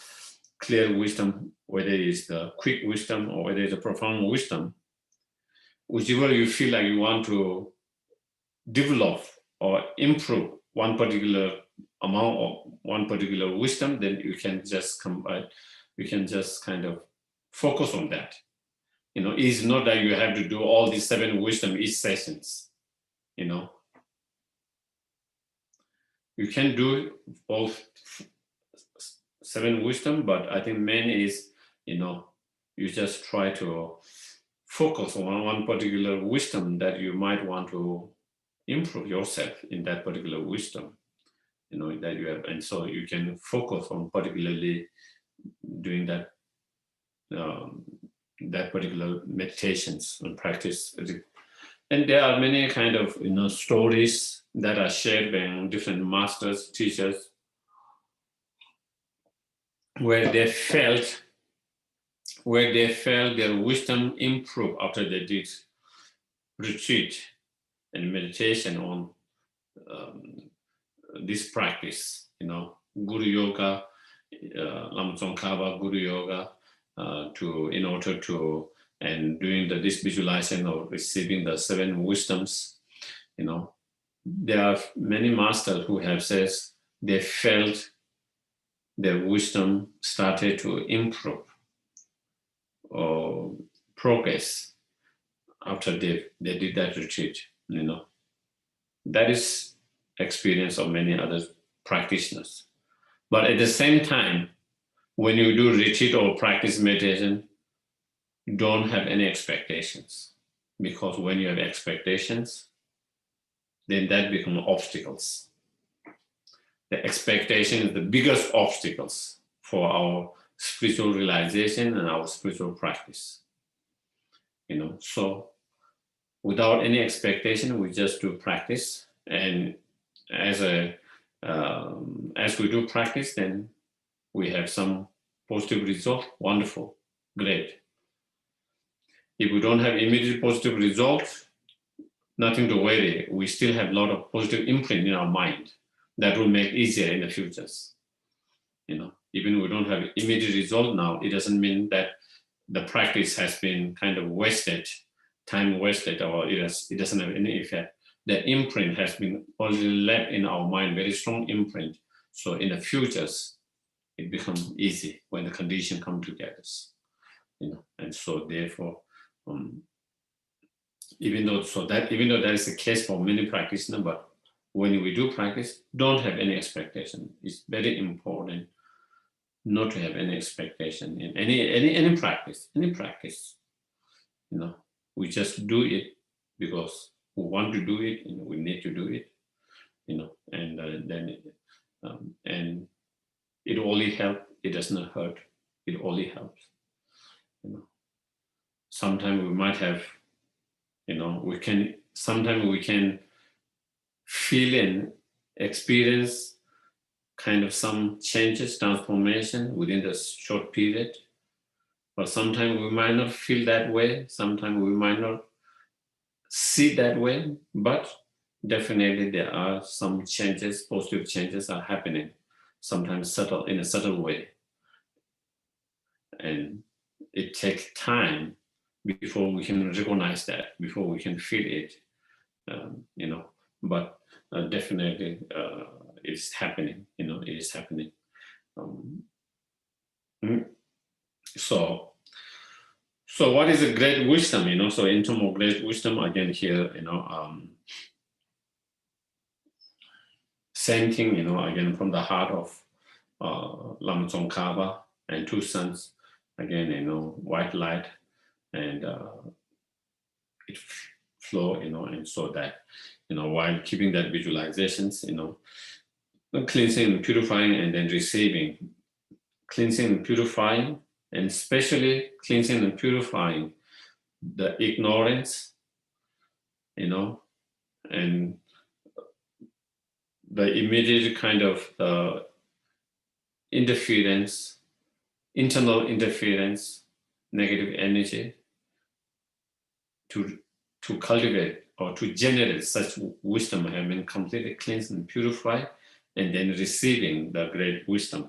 clear wisdom, whether it's the quick wisdom, or whether it's the profound wisdom, whichever you feel like you want to develop or improve one particular amount of one particular wisdom, then you can just combine, you can just kind of focus on that. It's not that you have to do all these 7 wisdom each sessions, You can do both 7 wisdom, but I think main is, you just try to focus on one particular wisdom that you might want to improve yourself in that particular wisdom, that you have, and so you can focus on particularly doing that that particular meditations and practice. And there are many kind of stories that are shared by different masters, teachers, where they felt their wisdom improve after they did retreat and meditation on this practice. Guru Yoga, Lama Tsongkhapa Guru Yoga, in order to and doing this visualization of receiving the 7 wisdoms. There are many masters who have said they felt their wisdom started to improve or progress after they did that retreat. That is experience of many other practitioners. But at the same time, when you do retreat or practice meditation, don't have any expectations, because when you have expectations, then that becomes obstacles. The expectation is the biggest obstacles for our spiritual realization and our spiritual practice. So without any expectation, we just do practice, and as we do practice, then we have some positive result. Wonderful, great. If we don't have immediate positive results, nothing to worry. We still have a lot of positive imprint in our mind that will make easier in the futures. Even we don't have immediate result now, it doesn't mean that the practice has been kind of wasted, time wasted, or it doesn't have any effect. The imprint has been already left in our mind, very strong imprint. So in the futures, it becomes easy when the condition come together. And so therefore, even though that is the case for many practitioners, but when we do practice, don't have any expectation. It's very important not to have any expectation in any practice. We just do it because we want to do it, and we need to do it, and and it only helps. It does not hurt. It only helps. Sometimes we might have, sometimes we can feel and experience kind of some changes, transformation within the short period. But sometimes we might not feel that way. Sometimes we might not see that way. But definitely there are some changes, positive changes are happening, sometimes in a subtle way. And it takes time before we can recognize that, before we can feel it, but definitely it's happening, it is happening. So what is a great wisdom, so in terms of great wisdom, again here, same thing, again from the heart of Lama Tsongkhapa and 2 sons, again, white light, and it flow, and so that, while keeping that visualizations, cleansing and purifying, and then receiving, cleansing and purifying, and especially cleansing and purifying the ignorance, and the immediate kind of interference, internal interference, negative energy, to cultivate or to generate such wisdom have been completely cleansed and purified, and then receiving the great wisdom.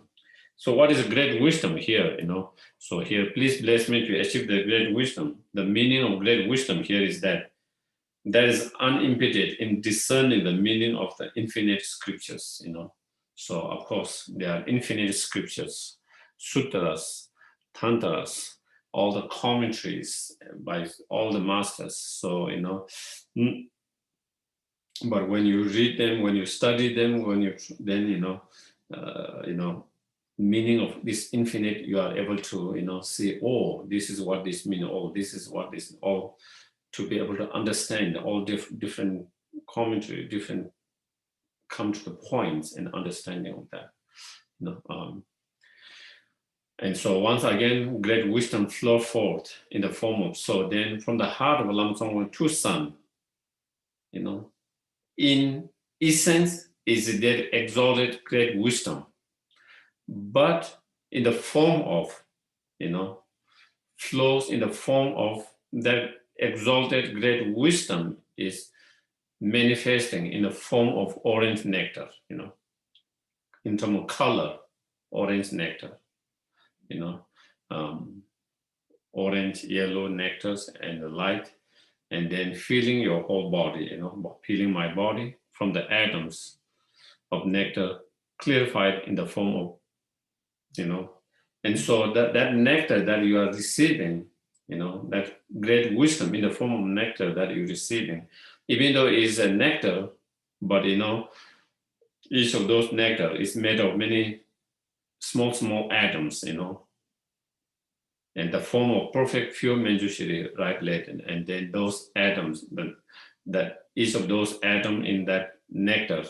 So what is great wisdom here, So here, please bless me to achieve the great wisdom. The meaning of great wisdom here is that is unimpeded in discerning the meaning of the infinite scriptures, So of course, there are infinite scriptures, sutras, tantras, all the commentaries by all the masters. So, but when you read them, when you study them, meaning of this infinite, you are able to, see, oh, this is what this means, oh, this is what this, all, to be able to understand all different come to the points and understanding of that. And so once again, great wisdom flow forth in the form of, so then from the heart of Lama Tsongkhapa to Sun, in essence is that exalted great wisdom, but in the form of, flows in the form of that exalted great wisdom is manifesting in the form of orange nectar, in terms of color, orange nectar, orange, yellow nectars and the light, and then feeling your whole body, feeling my body from the atoms of nectar clarified in the form of, and so that nectar that you are receiving, that great wisdom in the form of nectar that you're receiving, even though it is a nectar, but each of those nectar is made of many small atoms, and the form of perfect pure Manjushri, right, latent, and then those atoms, that each of those atoms in that nectar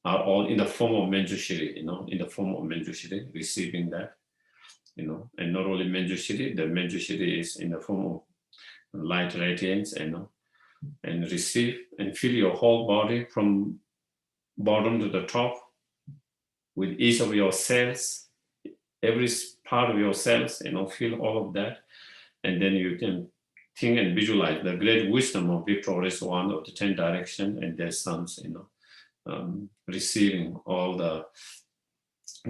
are all in the form of Manjushri, in the form of Manjushri, receiving that, and not only Manjushri, the Manjushri is in the form of light radiance, and receive and feel your whole body from bottom to the top with each of your cells, every part of your cells, feel all of that. And then you can think and visualize the great wisdom of victorious one of the 10 directions and their sons, receiving all the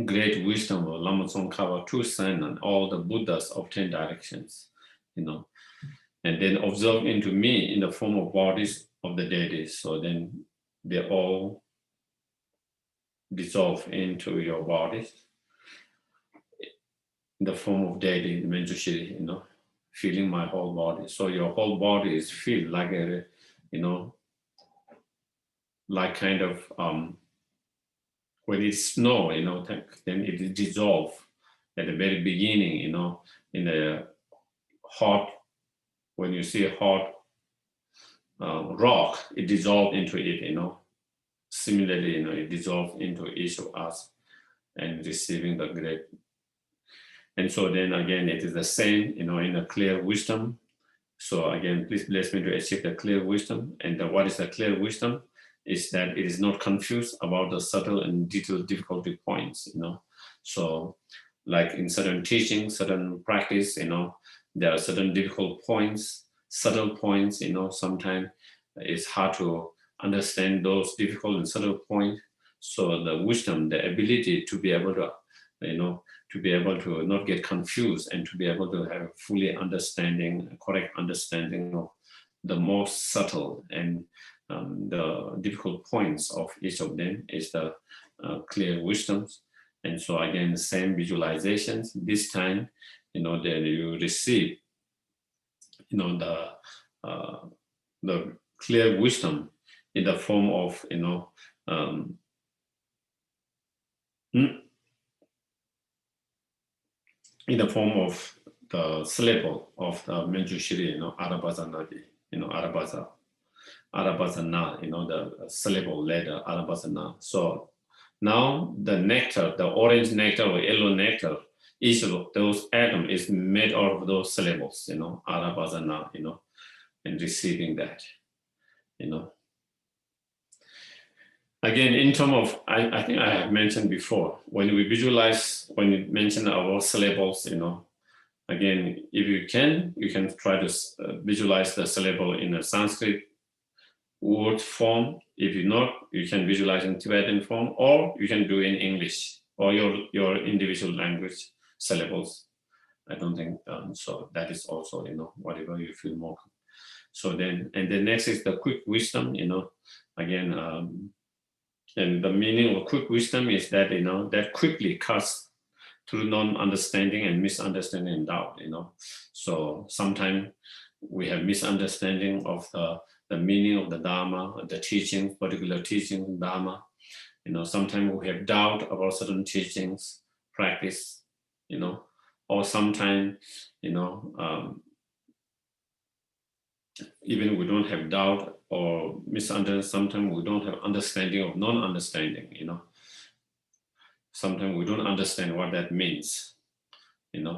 great wisdom of Lama Tsongkhapa, true son, and all the Buddhas of 10 directions, and then observe into me in the form of bodies of the deities. So then they all dissolve into your bodies in the form of deity, Manjushri, feeling my whole body. So your whole body is feel like a, like kind of, when it's snow, then it is dissolve at the very beginning, in the hot, when you see a hot rock, it dissolves into it, Similarly, it dissolves into each of us and receiving the great. And so then again, it is the same, in a clear wisdom. So again, please bless me to achieve the clear wisdom. And what is the clear wisdom? Is that it is not confused about the subtle and detailed difficulty points, So like in certain teaching, certain practice, there are certain difficult points, subtle points, sometimes it's hard to understand those difficult and subtle points. So the wisdom, the ability to be able to, to be able to not get confused and to be able to have fully understanding, correct understanding of the most subtle and the difficult points of each of them is the clear wisdoms. And so again, the same visualizations, this time, that you receive, the clear wisdom in the form of, in the form of the syllable of the Manjushri, Arabhasana, Arabhasana, the syllable letter, Arabhasana. So now the nectar, the orange nectar or yellow nectar, each of those atoms is made out of those syllables, Arabhasana, and receiving that, Again, in terms of, I think I have mentioned before, when we visualize, when we mention our syllables, again, if you can try to visualize the syllable in a Sanskrit word form. If you not, you can visualize in Tibetan form, or you can do in English or your individual language syllables. I don't think, so that is also, whatever you feel more. So then, and the next is the quick wisdom, again, and the meaning of quick wisdom is that, that quickly cuts through non-understanding and misunderstanding and doubt, So sometimes we have misunderstanding of the meaning of the Dharma, the teaching, particular teaching, Dharma. Sometimes we have doubt about certain teachings, practice, or sometimes, even we don't have doubt or misunderstand. Sometimes we don't have understanding of non-understanding, Sometimes we don't understand what that means, and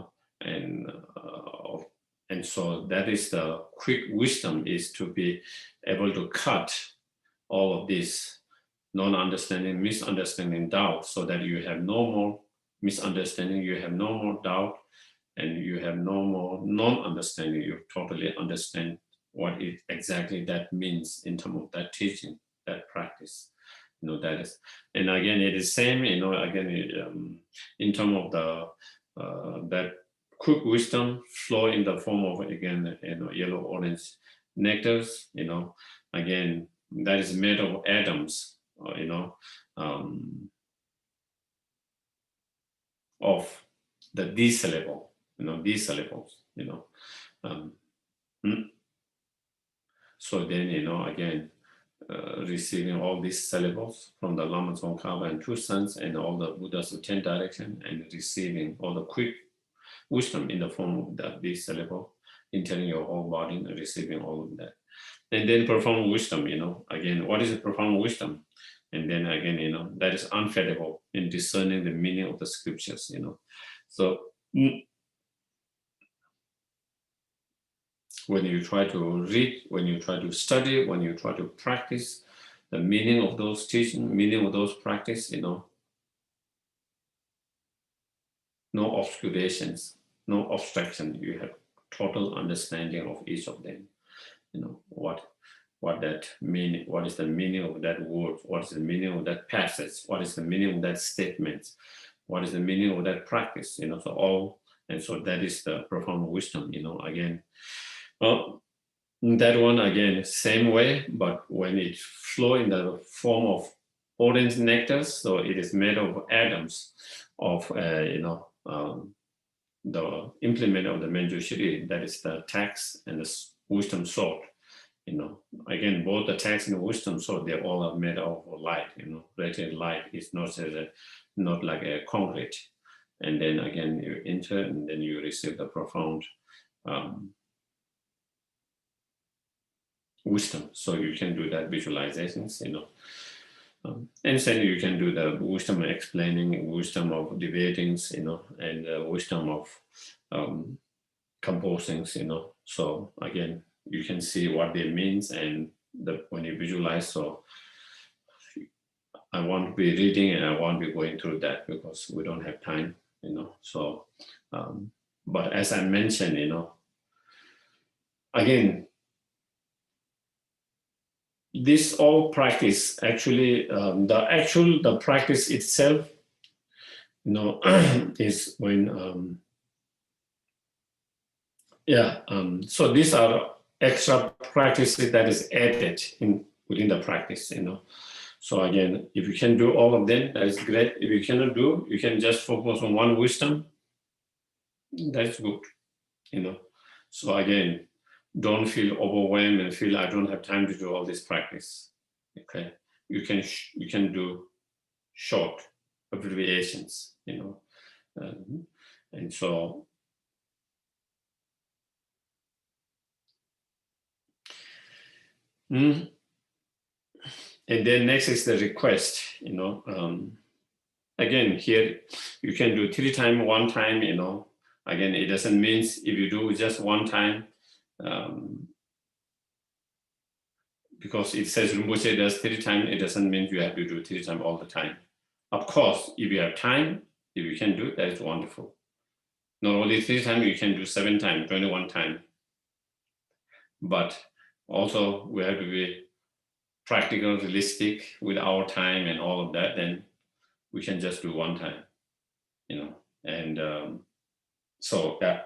so that is the quick wisdom, is to be able to cut all of this non-understanding, misunderstanding, doubt, so that you have no more misunderstanding, you have no more doubt, and you have no more non-understanding. You totally understand what it exactly that means in terms of that teaching, that practice. That is, and again, it is same, again, in terms of the that quick wisdom flow in the form of, again, yellow, orange nectars, again, that is made of atoms, of the D syllable, these syllables, So then, again, receiving all these syllables from the Lama Tsongkhapa and two sons and all the Buddhas of 10 direction, and receiving all the quick wisdom in the form of these syllables, entering your whole body and receiving all of that. And then profound wisdom, again, what is a profound wisdom? And then again, that is unfadable in discerning the meaning of the scriptures, So when you try to read, when you try to study, when you try to practice the meaning of those teachings, meaning of those practice, no obscurations, no obstruction. You have total understanding of each of them. What that mean, what is the meaning of that word, what is the meaning of that passage, what is the meaning of that statement, what is the meaning of that practice, so all, and so that is the profound wisdom, again. Well, that one, again, same way, but when it flow in the form of orange nectar, so it is made of atoms of, the implement of the Manjushri, that is the text and the wisdom sword. Again, both the text and the wisdom sword, they all are made of light. Radiant light is not like a concrete. And then again, you enter, and then you receive the profound wisdom. So you can do that visualizations, and then you can do the wisdom explaining, wisdom of debating, and wisdom of composing, So again, you can see what they means, and when you visualize. So I won't be reading and I won't be going through that because we don't have time, So, but as I mentioned, again, this all practice actually, the practice itself, is when, so these are extra practices that is added within the practice, So again, if you can do all of them, that is great. If you cannot do, you can just focus on one wisdom. That's good, So again, don't feel overwhelmed and feel I don't have time to do all this practice. Okay, you can do short abbreviations, and so. And then next is the request, again, here you can do 3 times, 1 time, again, it doesn't mean if you do just 1 time, because it says Rinpoche does 3 times, it doesn't mean you have to do 3 times all the time. Of course, if you have time, if you can do it, that is wonderful. Not only 3 times, you can do 7 times, 21 times. But also we have to be practical, realistic with our time and all of that, then we can just do 1 time, and so I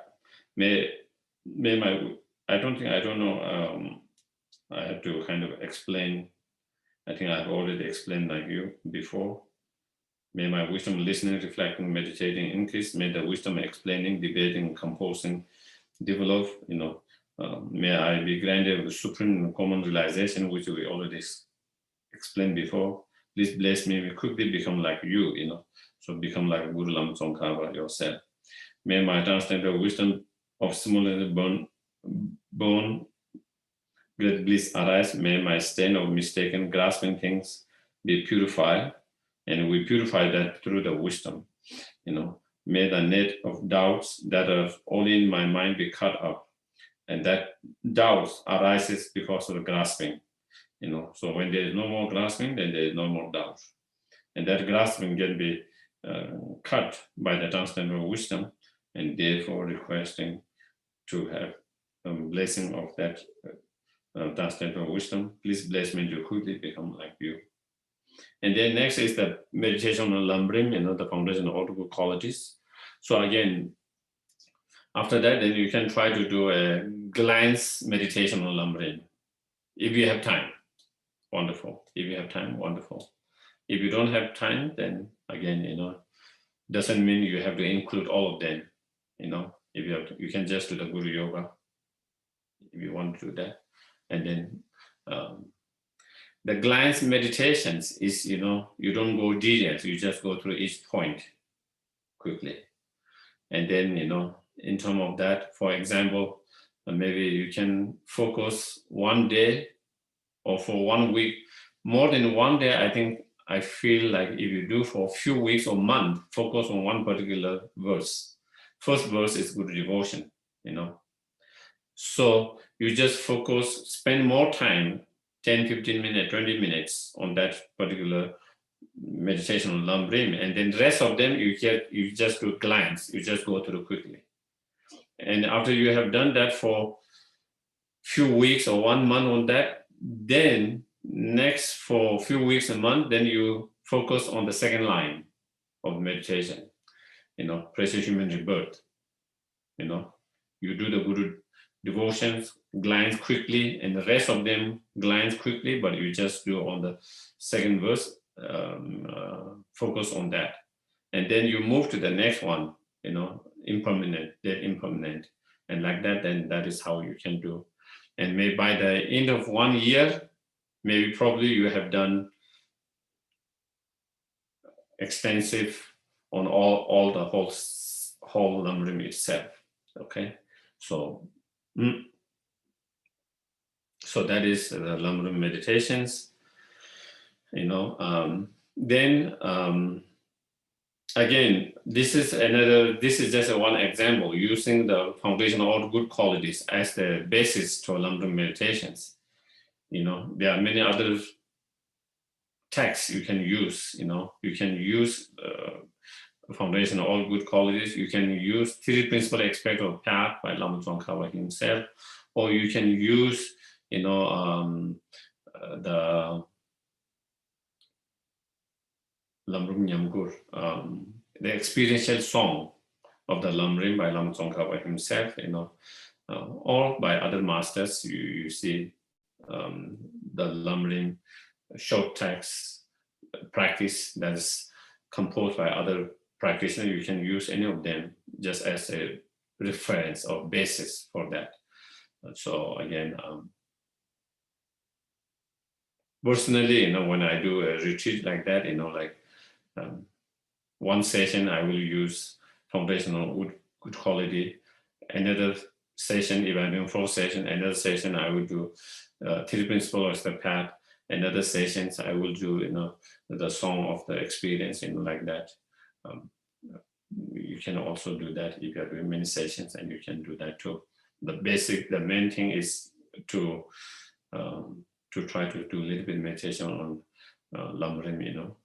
don't know, I have to kind of explain. I think I've already explained like you before. May my wisdom listening, reflecting, meditating increase. May the wisdom explaining, debating, composing develop, may I be granted with supreme and common realization, which we already explained before. Please bless me, we quickly become like you, so become like Guru Lama Tsongkhapa yourself. May my transcendental wisdom of simulated born great bliss arise. May my stain of mistaken grasping things be purified, and we purify that through the wisdom. May the net of doubts that are all in my mind be cut off, and that doubts arises because of the grasping. So when there is no more grasping, then there is no more doubt, and that grasping can be cut by the transcendental wisdom, and therefore requesting to have blessing of that transcendental wisdom. Please bless me to quickly become like you. And then next is the meditation on LamRim, the foundation of all the good qualities. So again, after that, then you can try to do a glance meditation on LamRim. If you have time, wonderful. If you have time, wonderful. If you don't have time, then again, doesn't mean you have to include all of them. If you have to, you can just do the Guru Yoga if you want to do that. And then the glance meditations is, you don't go details, you just go through each point quickly. And then, in terms of that, for example, maybe you can focus one day or for 1 week, more than one day. I feel like if you do for a few weeks or month, focus on one particular verse. First verse is good devotion, So you just focus, spend more time, 10, 15 minutes, 20 minutes on that particular meditation on LamRim, and then the rest of them you just do glance, you just go through quickly. And after you have done that for few weeks or 1 month on that, then next for a few weeks, a month, then you focus on the second line of meditation, precious human rebirth. You do the Guru devotions, glance quickly, and the rest of them glance quickly, but you just do on the second verse, focus on that. And then you move to the next one, impermanent, dead impermanent. And like that, then that is how you can do. And maybe by the end of 1 year, probably you have done extensive on all the whole LamRim itself. Okay, so that is the LamRim meditations. Then again, this is just one example using the foundation of all good qualities as the basis to LamRim meditations. There are many other texts you can use. You can use foundation of all good qualities. You can use three principal aspects of path by Lama Tsongkhapa himself, or you can use the LamRim Nyamgur, the experiential song of the LamRim by Lama Tsongkhapa himself, or by other masters. You see the LamRim short text practice that is composed by other practitioners. You can use any of them just as a reference or basis for that. So again, personally, when I do a retreat like that, one session I will use foundational good quality. Another session, if I'm doing 4 sessions, another session I will do three principles of the path. Another sessions I will do, the song of the experience, like that. You can also do that if you're doing many sessions, and you can do that too. The main thing is to try to do a little bit of meditation on LamRim.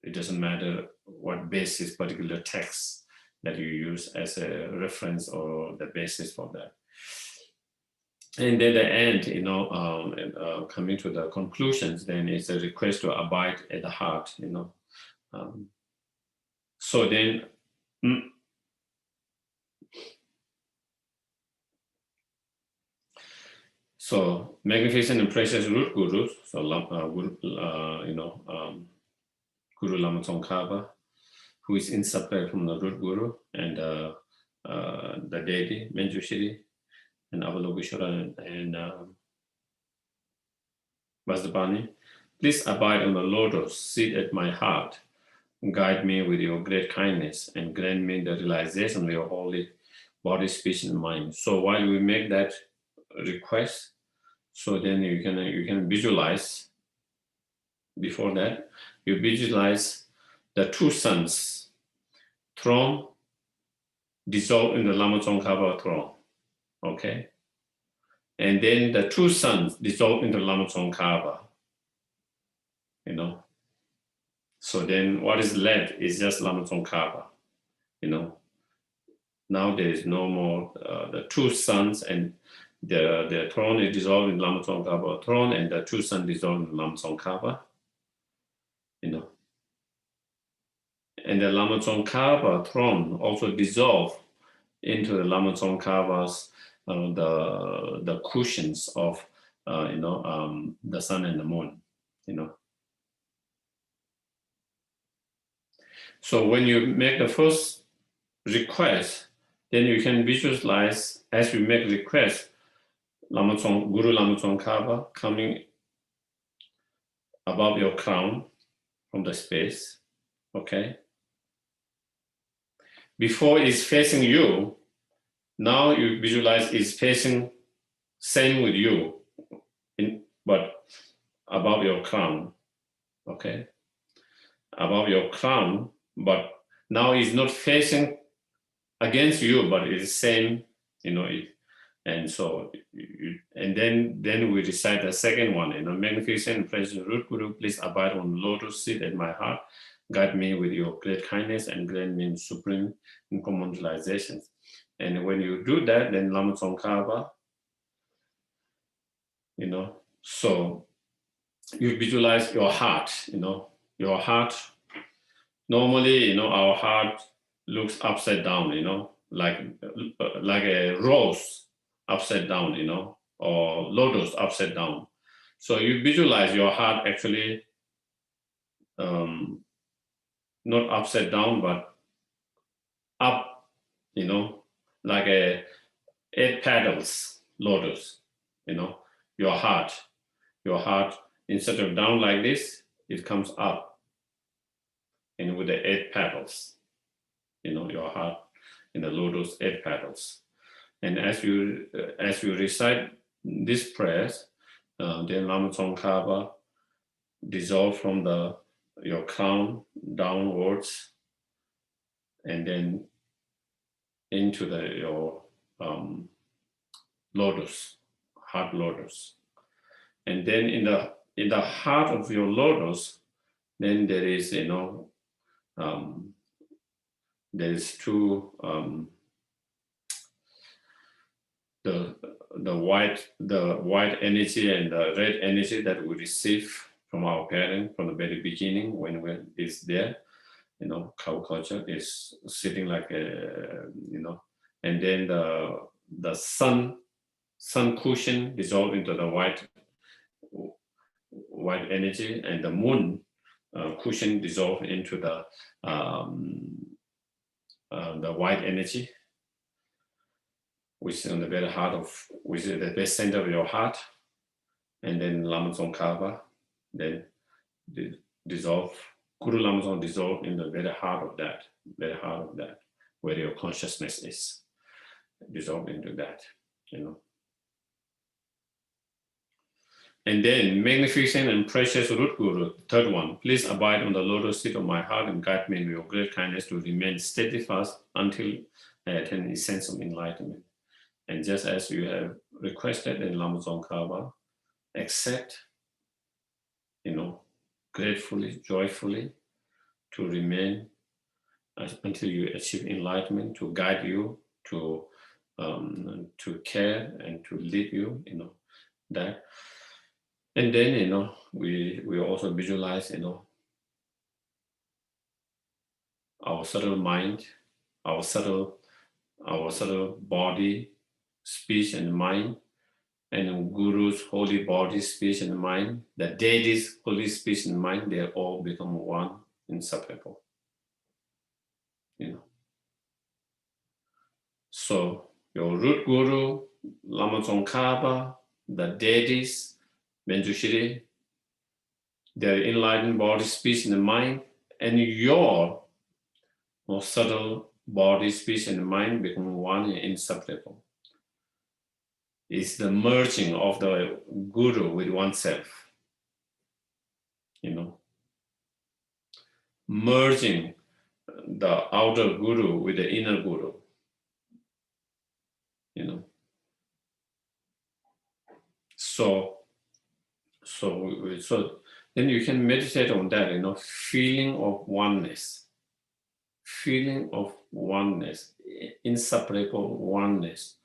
It doesn't matter what basis, particular text that you use as a reference or the basis for that. And then the end, coming to the conclusions, then it's a request to abide at the heart, So then, so magnificent and precious root gurus, so Guru Lama Tsongkhapa, who is inseparable from the root guru, and the deity Manjushri, and Avalokiteshvara and Vajrapani. Please abide on the lotus seat at my heart. Guide me with your great kindness and grant me the realization of your holy body, speech, and mind. So while we make that request, So then you can visualize. Before that, you visualize the two suns throne dissolve in the Lama Tsongkhapa throne. Okay, and then the two suns dissolve into Lama Tsongkhapa. You know. So then what is left is just Lama Tsongkhapa. You know. Now there is no more the two suns, and the throne is dissolved in Lama Tsongkhapa throne, and the two suns dissolved in Lama Tsongkhapa. You know. And the Lama Tsongkhapa throne also dissolved into the Lama Tsongkhapa's the cushions of the sun and the moon. You know. So when you make the first request, then you can visualize as you make request, Guru Lama Tsongkhapa coming above your crown from the space. Okay. Before it's facing you, now you visualize it's facing same with you, but above your crown. Okay. Above your crown, but now it's not facing against you, but it's same, you know. And so, and then we recite the second one, you know, magnificent and precious root Guru, please abide on lotus seat at my heart, guide me with your great kindness and grant me supreme incommensurable. And when you do that, then Lama Tsongkhapa, you know, so you visualize your heart, you know, your heart. Normally, you know, our heart looks upside down, you know, like a rose upside down, you know, or lotus upside down. So you visualize your heart actually not upside down, but up, you know, like a 8 petals lotus, you know, your heart, instead of down like this, it comes up. And with the 8 petals, you know, your heart in the lotus 8 petals. And as you recite these prayers, then Lama Tsongkhapa dissolve from your crown downwards, and then into your lotus, heart lotus. And then in the heart of your lotus, then there is, you know, there's two the white energy and the red energy that we receive from our parent from the very beginning when it's there, you know, cow culture is sitting like a, you know, and then the sun cushion dissolve into the white energy, and the moon cushion dissolve into the white energy, which is on the very heart of, which is the very center of your heart. And then Lama Tsongkhapa then dissolve, Guru Lama Tsongkhapa dissolve in the very heart of that, where your consciousness is, dissolve into that, you know. And then magnificent and precious root Guru, third one, please abide on the lotus seat of my heart and guide me with your great kindness to remain steadfast until I attain a sense of enlightenment. And just as you have requested, in Lama Tsongkhapa, accept, you know, gratefully, joyfully, to remain until you achieve enlightenment, to guide you, to care and to lead you, you know, that. And then, you know, we also visualize, you know, our subtle mind, our subtle body, speech and mind, and Guru's holy body, speech and mind, the deities, holy speech and mind, they all become one, inseparable. You know. So your root Guru, Lama Tsongkhapa, the deities, Benjushiri, their enlightened body, speech, and mind, and your more subtle body, speech, and mind become one and inseparable. is the merging of the guru with oneself. Merging the outer guru with the inner guru. So then you can meditate on that, feeling of oneness, inseparable oneness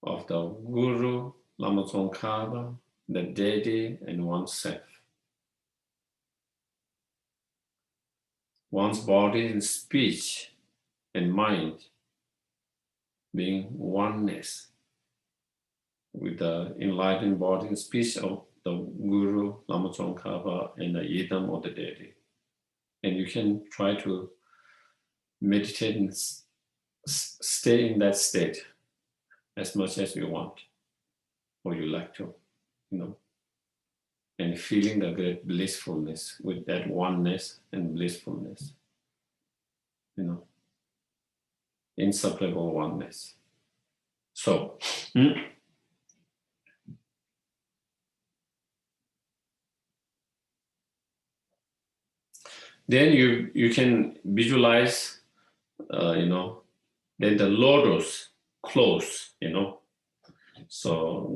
of the guru, Lama Tsongkhapa, the deity, and oneself. One's body and speech and mind being oneness with the enlightened body and speech of the guru, Lama Tsongkhapa, and the yidam of the deity. And you can try to meditate and stay in that state as much as you want or you like to, and feeling the great blissfulness with that oneness and blissfulness, inseparable oneness. So, then you can visualize, then the lotus close, So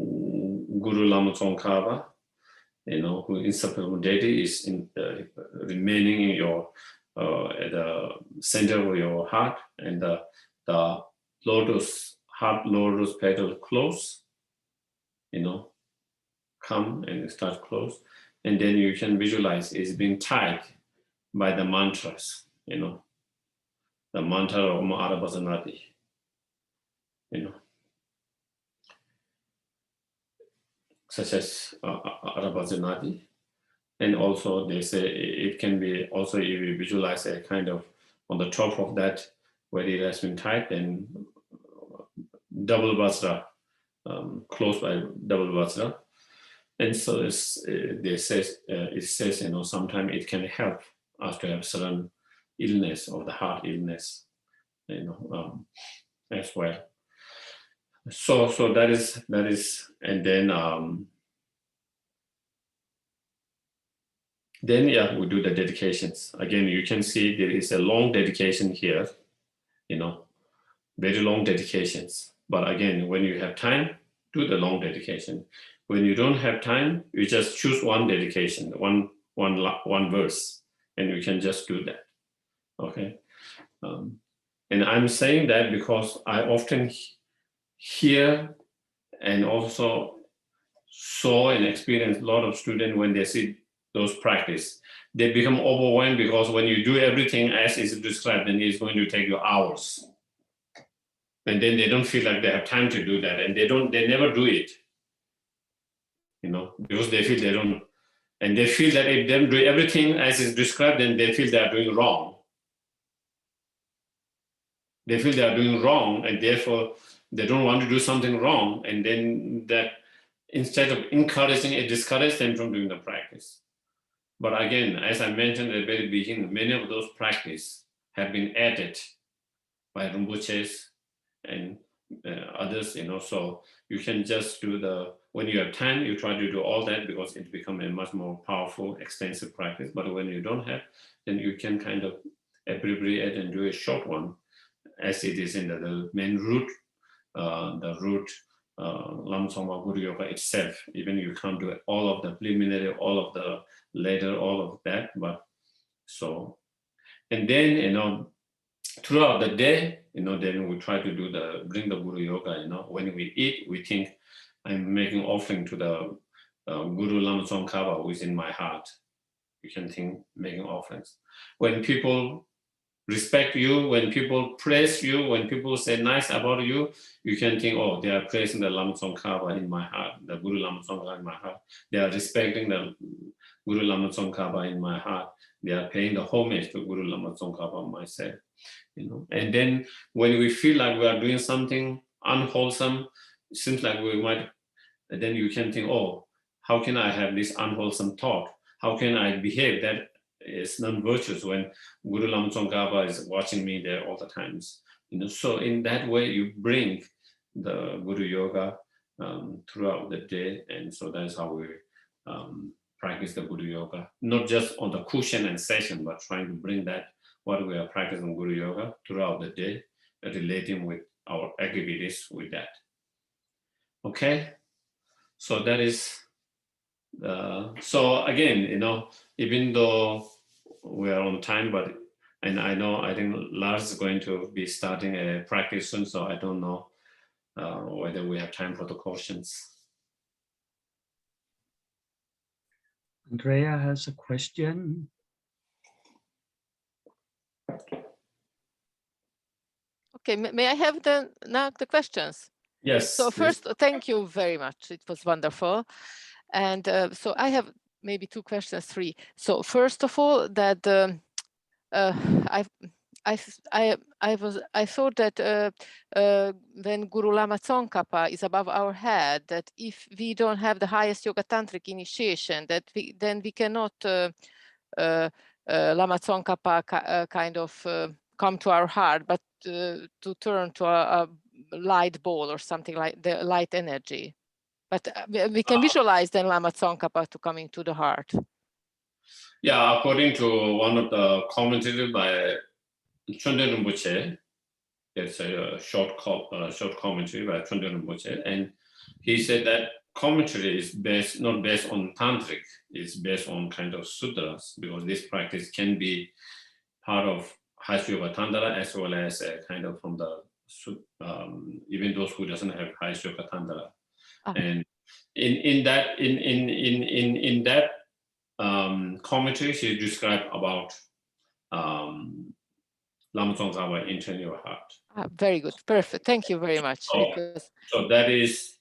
Guru Lama Tsongkhapa, who inseparable deity is remaining in your at the center of your heart, and the heart lotus petal close, come and start close, and then you can visualize it's being tied by the mantras, the mantra of Arabhajanati, such as Arabhajanati. And also they say it can be also, if you visualize a kind of on the top of that where it has been tied, then double vajra, close by double vajra. And so it says, sometimes it can help us to have certain illness of the heart illness, as well. So that is, and then we do the dedications. Again, you can see there is a long dedication here, very long dedications. But again, when you have time, do the long dedication. When you don't have time, you just choose one dedication, one verse, and you can just do that. Okay. And I'm saying that because I often hear and also saw and experienced a lot of students when they see those practice, they become overwhelmed because when you do everything as is described, then it's going to take you hours. And then they don't feel like they have time to do that, and they never do it, because they feel they don't, and they feel that if they do everything as is described, then they feel they are doing wrong. They feel they are doing wrong, and therefore they don't want to do something wrong, and then that instead of encouraging, it discourages them from doing the practice. But again, as I mentioned at the very beginning, many of those practices have been added by Rinpoches and others, so you can just do when you have time, you try to do all that because it becomes a much more powerful, extensive practice. But when you don't have, then you can kind of abbreviate and do a short one, as it is in the main root, Lama Tsongkhapa Guru Yoga itself. Even you can't do all of the preliminary, all of the later, all of that. But so, and then, throughout the day, then we try to bring the Guru Yoga, when we eat, we think I'm making offering to the Guru Lama Tsongkhapa who is in my heart. You can think making offerings. When people respect you, when people praise you, when people say nice about you, you can think, oh, they are praising the Lama Tsongkhapa in my heart, the Guru Lama Tsongkhapa in my heart. They are respecting the Guru Lama Tsongkhapa in my heart. They are paying the homage to Guru Lama Tsongkhapa myself. And then when we feel like we are doing something unwholesome, it seems like we might, then you can think, oh, how can I have this unwholesome thought? How can I behave that is non-virtuous when Guru Lama Tsongkhapa is watching me there all the times? So in that way, you bring the Guru Yoga throughout the day. And so that's how we practice the Guru Yoga, not just on the cushion and session, but trying to bring that, what we are practicing Guru Yoga throughout the day, relating with our activities with that. Okay, so that is, so again, you know, even though we are on time, but, and I think Lars is going to be starting a practice soon, so I don't know whether we have time for the questions. Andrea has a question. Okay, may I have now the questions? Yes. So first, thank you very much. It was wonderful. And so I have maybe two questions, three. So first of all, that I thought that when Guru Lama Tsongkhapa is above our head, that if we don't have the highest yoga tantric initiation, that then we cannot Lama Tsongkhapa kind of come to our heart, but to turn to a light ball or something like the light energy. But we can visualize then Lama Tsongkhapa to coming to the heart. Yeah, according to one of the commentaries by Thubten Rinpoche, it's a short commentary by Thubten Rinpoche, and he said that commentary is not based on tantric, it's based on kind of sutras, because this practice can be part of High Yoga Tantra as well as a kind of from the even those who doesn't have High Yoga Tantra. And in that commentary, she described about Lama Tsongkhapa entering your heart. Very good, perfect. Thank you very much. So that is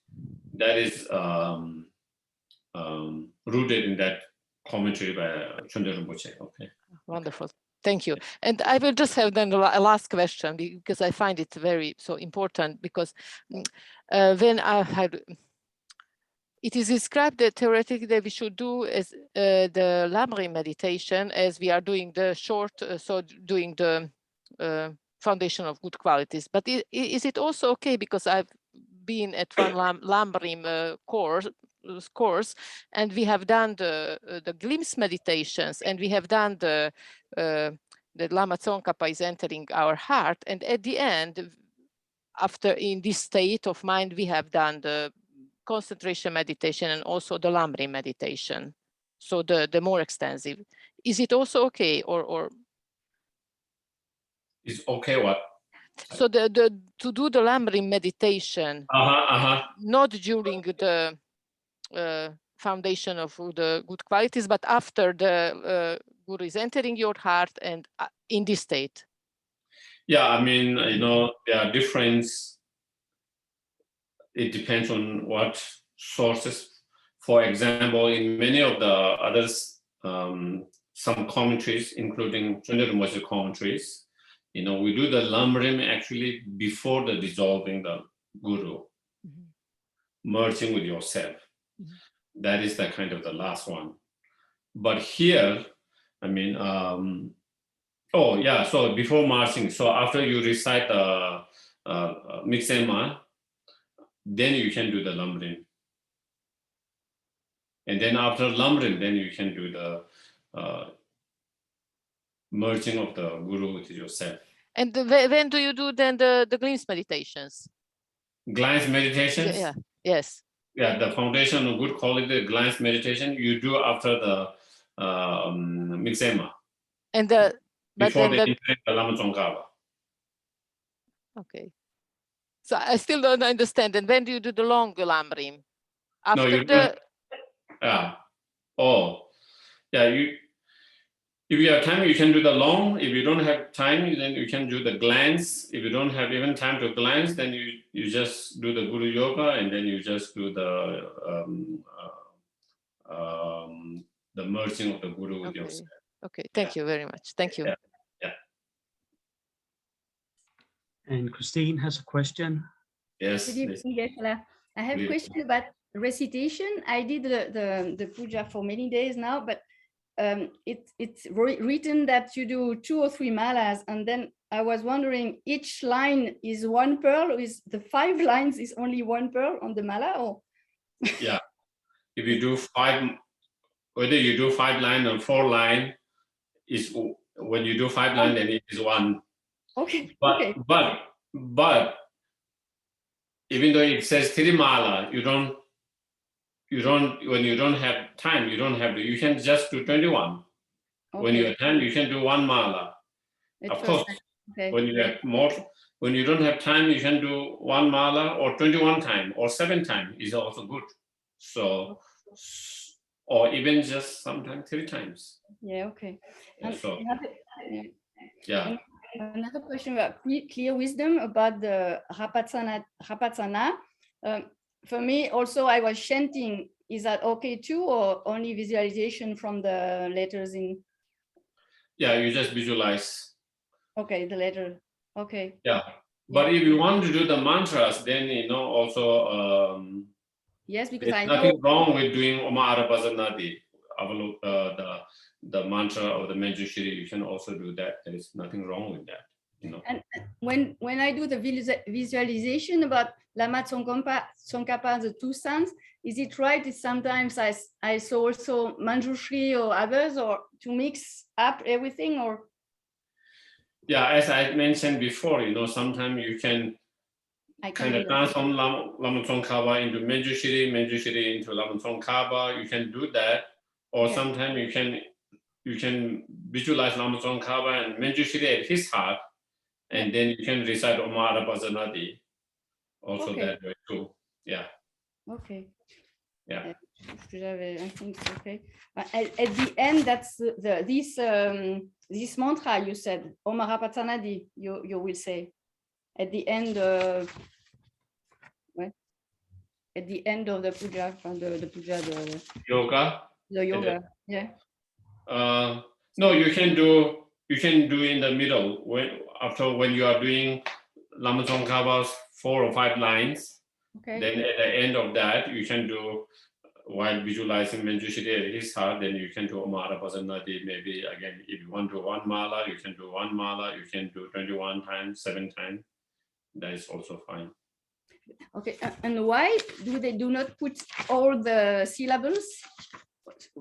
rooted in that commentary by Thubten Rinpoche. Okay. Wonderful. Thank you. And I will just have then a last question, because I find it very so important, because when I had, it is described that theoretically that we should do as the LamRim meditation as we are doing the short, so doing the foundation of good qualities. But is it also okay, because I've been at one LamRim course, and we have done the glimpse meditations, and we have done the Lama Tsongkhapa is entering our heart, and at the end, after in this state of mind, we have done the concentration meditation and also the LamRim meditation, so the more extensive. Is it also okay, or It's okay what? So to do the LamRim meditation, not during the foundation of the good qualities, but after the Guru is entering your heart and in this state. Yeah, I mean, you know, there are difference. It depends on what sources. For example, in many of the others, some commentaries, including Thubten Rinpoche commentaries, you know, we do the LamRim actually before the dissolving the Guru, merging with yourself. That is the kind of the last one. But here, I mean, oh yeah, so before marching, so after you recite the Mixema, then you can do the LamRim. And then after LamRim, then you can do the merging of the Guru with yourself. And when do you do then the glimpse meditations? Glance meditations? Yeah, yes. Yeah, the foundation of good quality, the glance meditation, you do after the Mixema. And before the Lama Tsongkhapa. Okay. So I still don't understand. And when do you do the long LamRim? After no, you the... Yeah. Oh, yeah. If you have time, you can do the long. If you don't have time, then you can do the glance. If you don't have even time to glance, then you just do the Guru Yoga, and then you just do the merging of the Guru with yourself. Okay, thank you very much. Thank you. Yeah. And Christine has a question. Yes. Good evening, Geshe-la. I have a question about recitation. I did the puja for many days now, but it's written that you do 2 or 3 malas, and then I was wondering, each line is one pearl, or is the 5 lines is only one pearl on the mala? Or? Yeah, if you do 5, whether you do 5 line or 4 line, is when you do 5 line, then it is one. Okay. But Okay. but even though it says 3 mala, you don't when you don't have time, you don't have to. You can just do 21. Okay. When you have time, you can do 1 mala. Of course, okay. when you have more, when you don't have time, you can do 1 mala or 21 times or 7 times is also good. So, or even just sometimes 3 times. Yeah. Okay. And So, yeah. Another question about clear wisdom about the Rapatsana. For me, also, I was chanting. Is that okay too, or only visualization from the letters in? Yeah, you just visualize. Okay, the letter. Okay. Yeah, but if you want to do the mantras, then also. Yes, because I know nothing wrong with doing Oma Arabhajanadi, the mantra or the Manjushri. You can also do that. There is nothing wrong with that. And when I do the visualization about Lama Tsongkhapa, the 2 sons, is it right? Is sometimes I saw also Manjushri or others, or to mix up everything, or? Yeah, as I mentioned before, sometimes you can kind of transform Lama Tsongkhapa into Manjushri, Manjushri into Lama Tsongkhapa. You can do that, or sometimes you can visualize Lama Tsongkhapa and Manjushri at his heart, and then you can recite Oma Arabhajanadi also that way too. Yeah. Okay. Yeah. I think it's okay. At the end, that's this mantra you said, Om Arabhajanadi, you will say at the end. At the end of the puja, the puja, yoga. The yoga, yeah. No, you can do in the middle when you are doing Lama Tsongkhapa's 4 or 5 lines. Okay. Then at the end of that, you can do, while visualizing Manjushri at his heart, then you can do Om Arabhajanadi. Maybe again, if you want to do 1 mala, you can do 1 mala. You can do 21 times, 7 times. That is also fine. Okay, and why they do not put all the syllables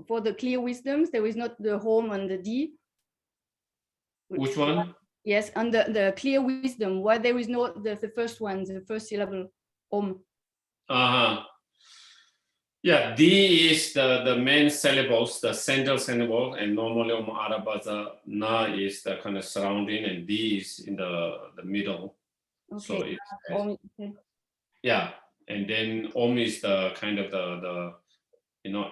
for the clear wisdoms? There is not the home and the D. Which one? Yes, and the clear wisdom. Why there is no the first one, the first syllable, Om? Yeah, D is the main syllables, the central syllable, and normally Om Arabhajana is the kind of surrounding, and D is in the middle. Okay. So it's, okay. Yeah, and then Om is the kind of the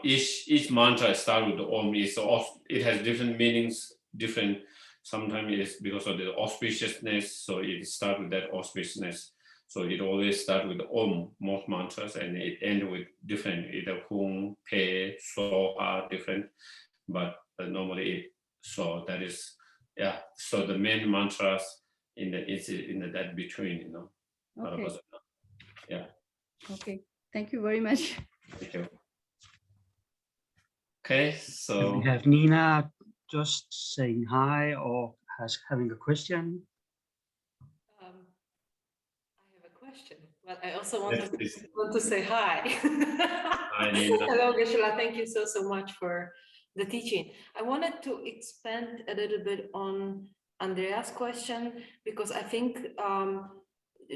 each mantra start with the Om. It has different meanings, different. Sometimes it's because of the auspiciousness, so it starts with that auspiciousness. So it always starts with the Om, most mantras, and it ends with different, either Hung, Pe, Soha, different. But normally, so that is, yeah. So the main mantras in that between, Okay. Yeah. Okay. Thank you very much. Thank you. Okay, so we have Nina just saying hi or having a question. I have a question, but I also want to say hi. Hi, Nina. Hello, Geshe-la. Thank you so much for the teaching. I wanted to expand a little bit on Andrea's question, because I think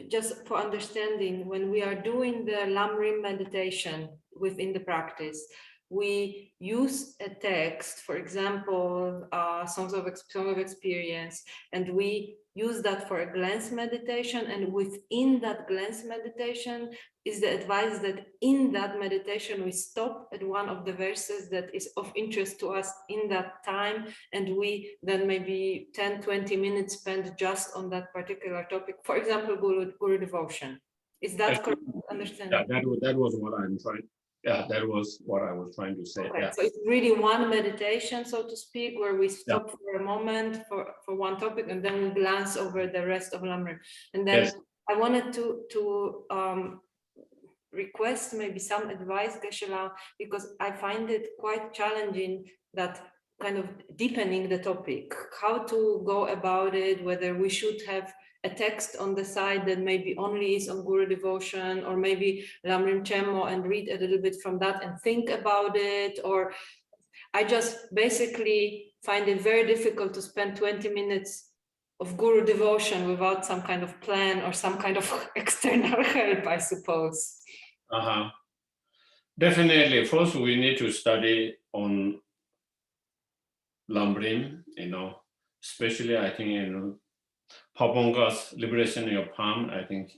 just for understanding, when we are doing the LamRim meditation within the practice, we use a text, for example, Songs of Experience, and we use that for a glance meditation. And within that glance meditation is the advice that in that meditation, we stop at one of the verses that is of interest to us in that time. And we then maybe 10, 20 minutes spend just on that particular topic. For example, Guru devotion. Is that correct understanding? Yeah, that was what I'm trying. Yeah, that was what I was trying to say. Okay, yeah. so it's really one meditation, so to speak, where we stop for a moment for one topic, and then we glance over the rest of LamRim. And then I wanted to request maybe some advice, Geshe-la, because I find it quite challenging that kind of deepening the topic, how to go about it, whether we should have a text on the side that maybe only is on Guru devotion, or maybe LamRim Chemo and read a little bit from that and think about it, or I just basically find it very difficult to spend 20 minutes of Guru devotion without some kind of plan or some kind of external help, I suppose. Definitely, first we need to study on LamRim, especially I think Paponga's Liberation in Your Palm, I think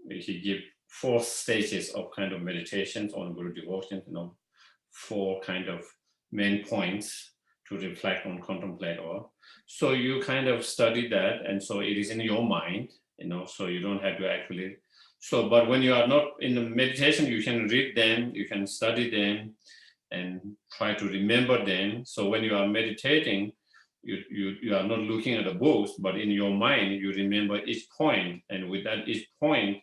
he gave 4 stages of kind of meditations on Guru devotion, 4 kind of main points to reflect on, contemplate on. So you kind of study that, and so it is in your mind, so you don't have to actually. So, but when you are not in the meditation, you can read them, you can study them, and try to remember them. So when you are meditating, you are not looking at the books, but in your mind, you remember each point. And with that each point,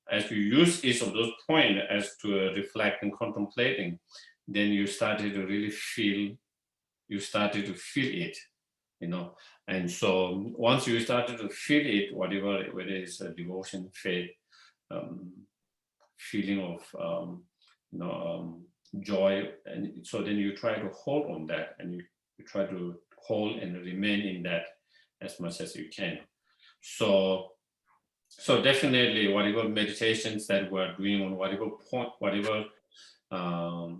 as you use each of those points as to reflect and contemplating, then you started to really feel, it, And so once you started to feel it, whether it's a devotion, faith, feeling of, joy, and so then you try to hold on that, and you try to hold and remain in that as much as you can. So definitely whatever meditations that we're doing on whatever point, whatever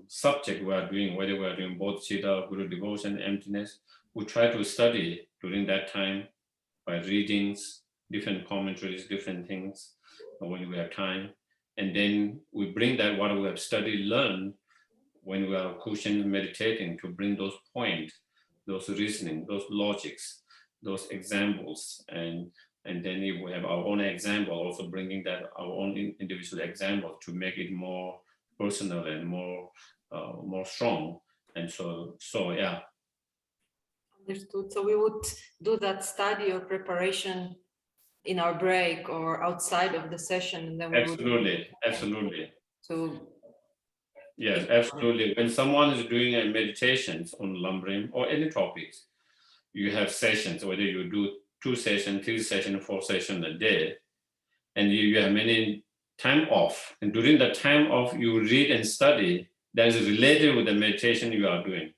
subject we are doing, whether we are doing bodhicitta, Guru devotion, emptiness, we try to study during that time by readings, different commentaries, different things when we have time. And then we bring that what we have studied, learned when we are cushion meditating, to bring those points, those reasoning, those logics, those examples, and then if we have our own example, also bringing that our own individual example to make it more personal and more strong. And so yeah. Understood. So we would do that study or preparation in our break or outside of the session, and then we absolutely. So yes, absolutely. When someone is doing a meditations on LamRim or any topics, you have sessions, whether you do 2 sessions, 3 sessions, 4 sessions a day, and you have many time off. And during the time off, you read and study that is related with the meditation you are doing.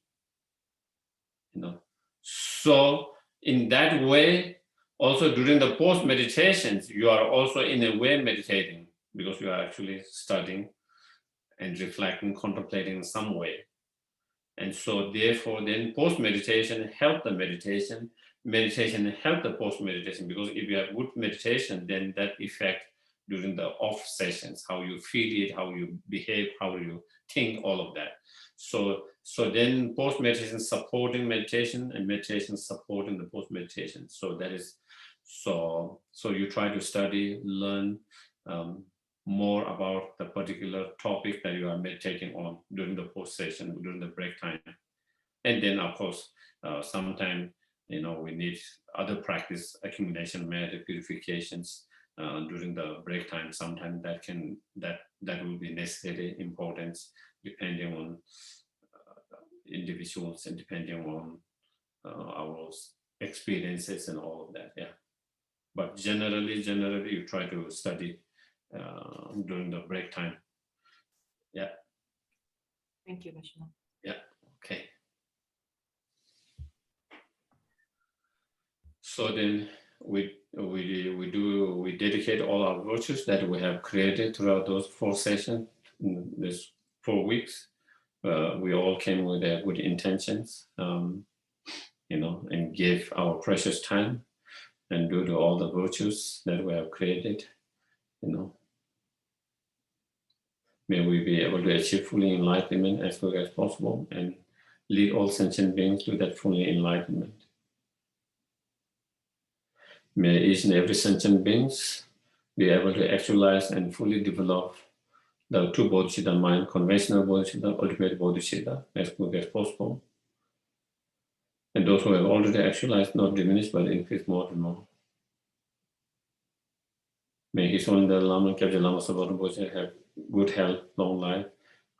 So in that way, also during the post meditations, you are also in a way meditating, because you are actually studying and reflecting, contemplating in some way. And so therefore then post meditation help the meditation help the post meditation, because if you have good meditation, then that effect during the off sessions, how you feel it, how you behave, how you think, all of that. So then post meditation supporting meditation, and meditation supporting the post meditation. So that is, so you try to study, learn more about the particular topic that you are meditating on during the post session, during the break time. And then of course, sometimes, we need other practice, accumulation, merit, purifications during the break time. Sometimes that will be necessary importance, depending on individuals and depending on our experiences and all of that. Yeah. But generally you try to study during the break time. Yeah. Thank you, Vishnu. Yeah. Okay. So then we dedicate all our virtues that we have created throughout those 4 sessions, this 4 weeks. We all came with their good intentions, and gave our precious time and due to all the virtues that we have created, may we be able to achieve fully enlightenment as quick as possible and lead all sentient beings to that fully enlightenment. May each and every sentient beings be able to actualize and fully develop the 2 bodhicitta mind, conventional bodhicitta, ultimate bodhicitta, as quick as possible. And those who have already actualized, not diminish, but increase more and more. May His Holy Lama Tsongkhapa have good health, long life,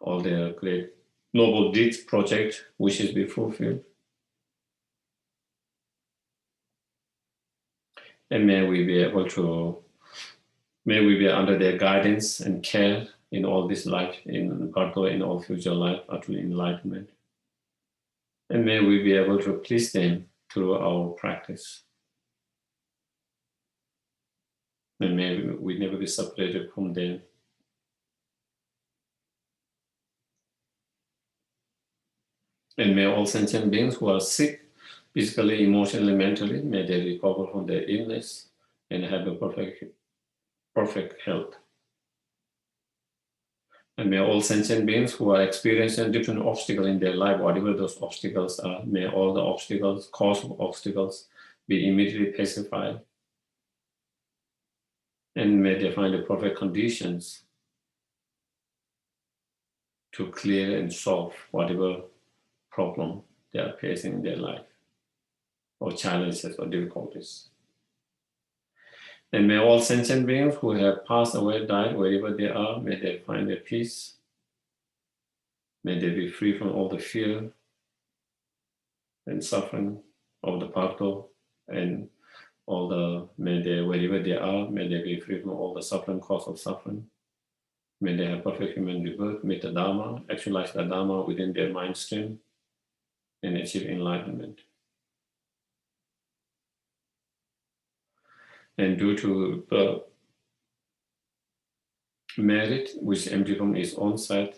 all their great noble deeds, project wishes be fulfilled. and may we be under their guidance and care in all this life, in particular in all future life, utterly enlightenment. And may we be able to please them through our practice. And may we never be separated from them. And may all sentient beings who are sick, physically, emotionally, mentally, may they recover from their illness and have a perfect health. And may all sentient beings who are experiencing different obstacles in their life, whatever those obstacles are, may all the obstacles, cause of obstacles, be immediately pacified. And may they find the perfect conditions to clear and solve whatever problem they are facing in their life, or challenges or difficulties. And may all sentient beings who have passed away, died, wherever they are, may they find their peace. May they be free from all the fear and suffering of the particle, and all the, may they, wherever they are, may they be free from all the suffering, cause of suffering. May they have perfect human rebirth, meet the Dharma, actualize the Dharma within their mind stream, and achieve enlightenment. And due to the merit which empty from its own side,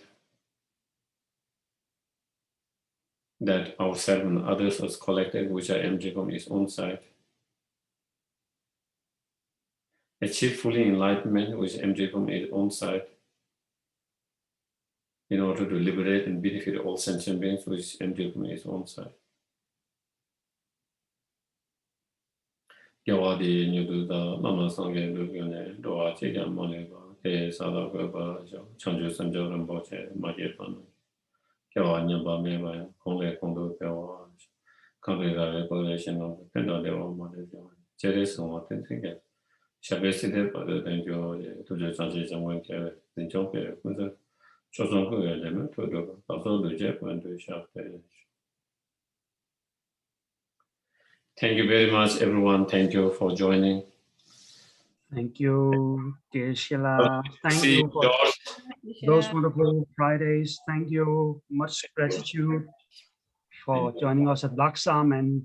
that ourselves and others as collected, which are empty from its own side, achieve fully enlightenment, which is empty from its own side, in order to liberate and benefit all sentient beings, which is empty from its own side. Yawadi Nyududa, Lama Tsongkhapa Guru Yoga, Doa Chiga Moneva, Te Sada Gaba, Chanju Sanjo Ramboche, Magyepan, Kyawa Meva, Kongle Kondo Kyawa, Kangrega Revelation of the Penda Deva Mother, Cheris and what things again. Shabesi de Pada Denjo, to the transition when Kerry, the Joker, with the Choson element to do, also the Jep and to shop. Thank you very much, everyone. Thank you for joining. Thank you, Geshe-la. Thank See you for George. those wonderful Fridays. Thank you. Much gratitude for joining us at Laksam and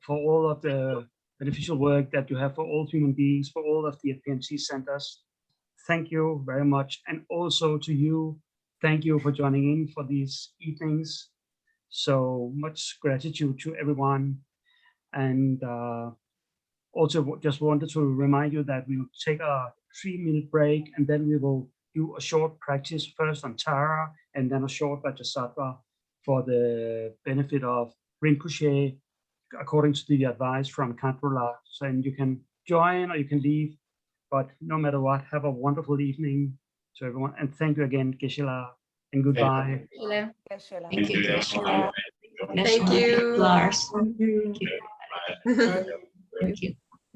for all of the beneficial work that you have for all human beings, for all of the FPMT centers. Thank you very much. And also to you, thank you for joining in for these evenings. So much gratitude to everyone. And also just wanted to remind you that we will take a 3-minute break, and then we will do a short practice first on Tara and then a short Vajrasattva for the benefit of Rinpoche, according to the advice from Ganden Lha. So and you can join or you can leave, but no matter what, have a wonderful evening to everyone. And thank you again, Geshe-la, and goodbye. Thank you. Thank you, Lars. Bye. Thank you.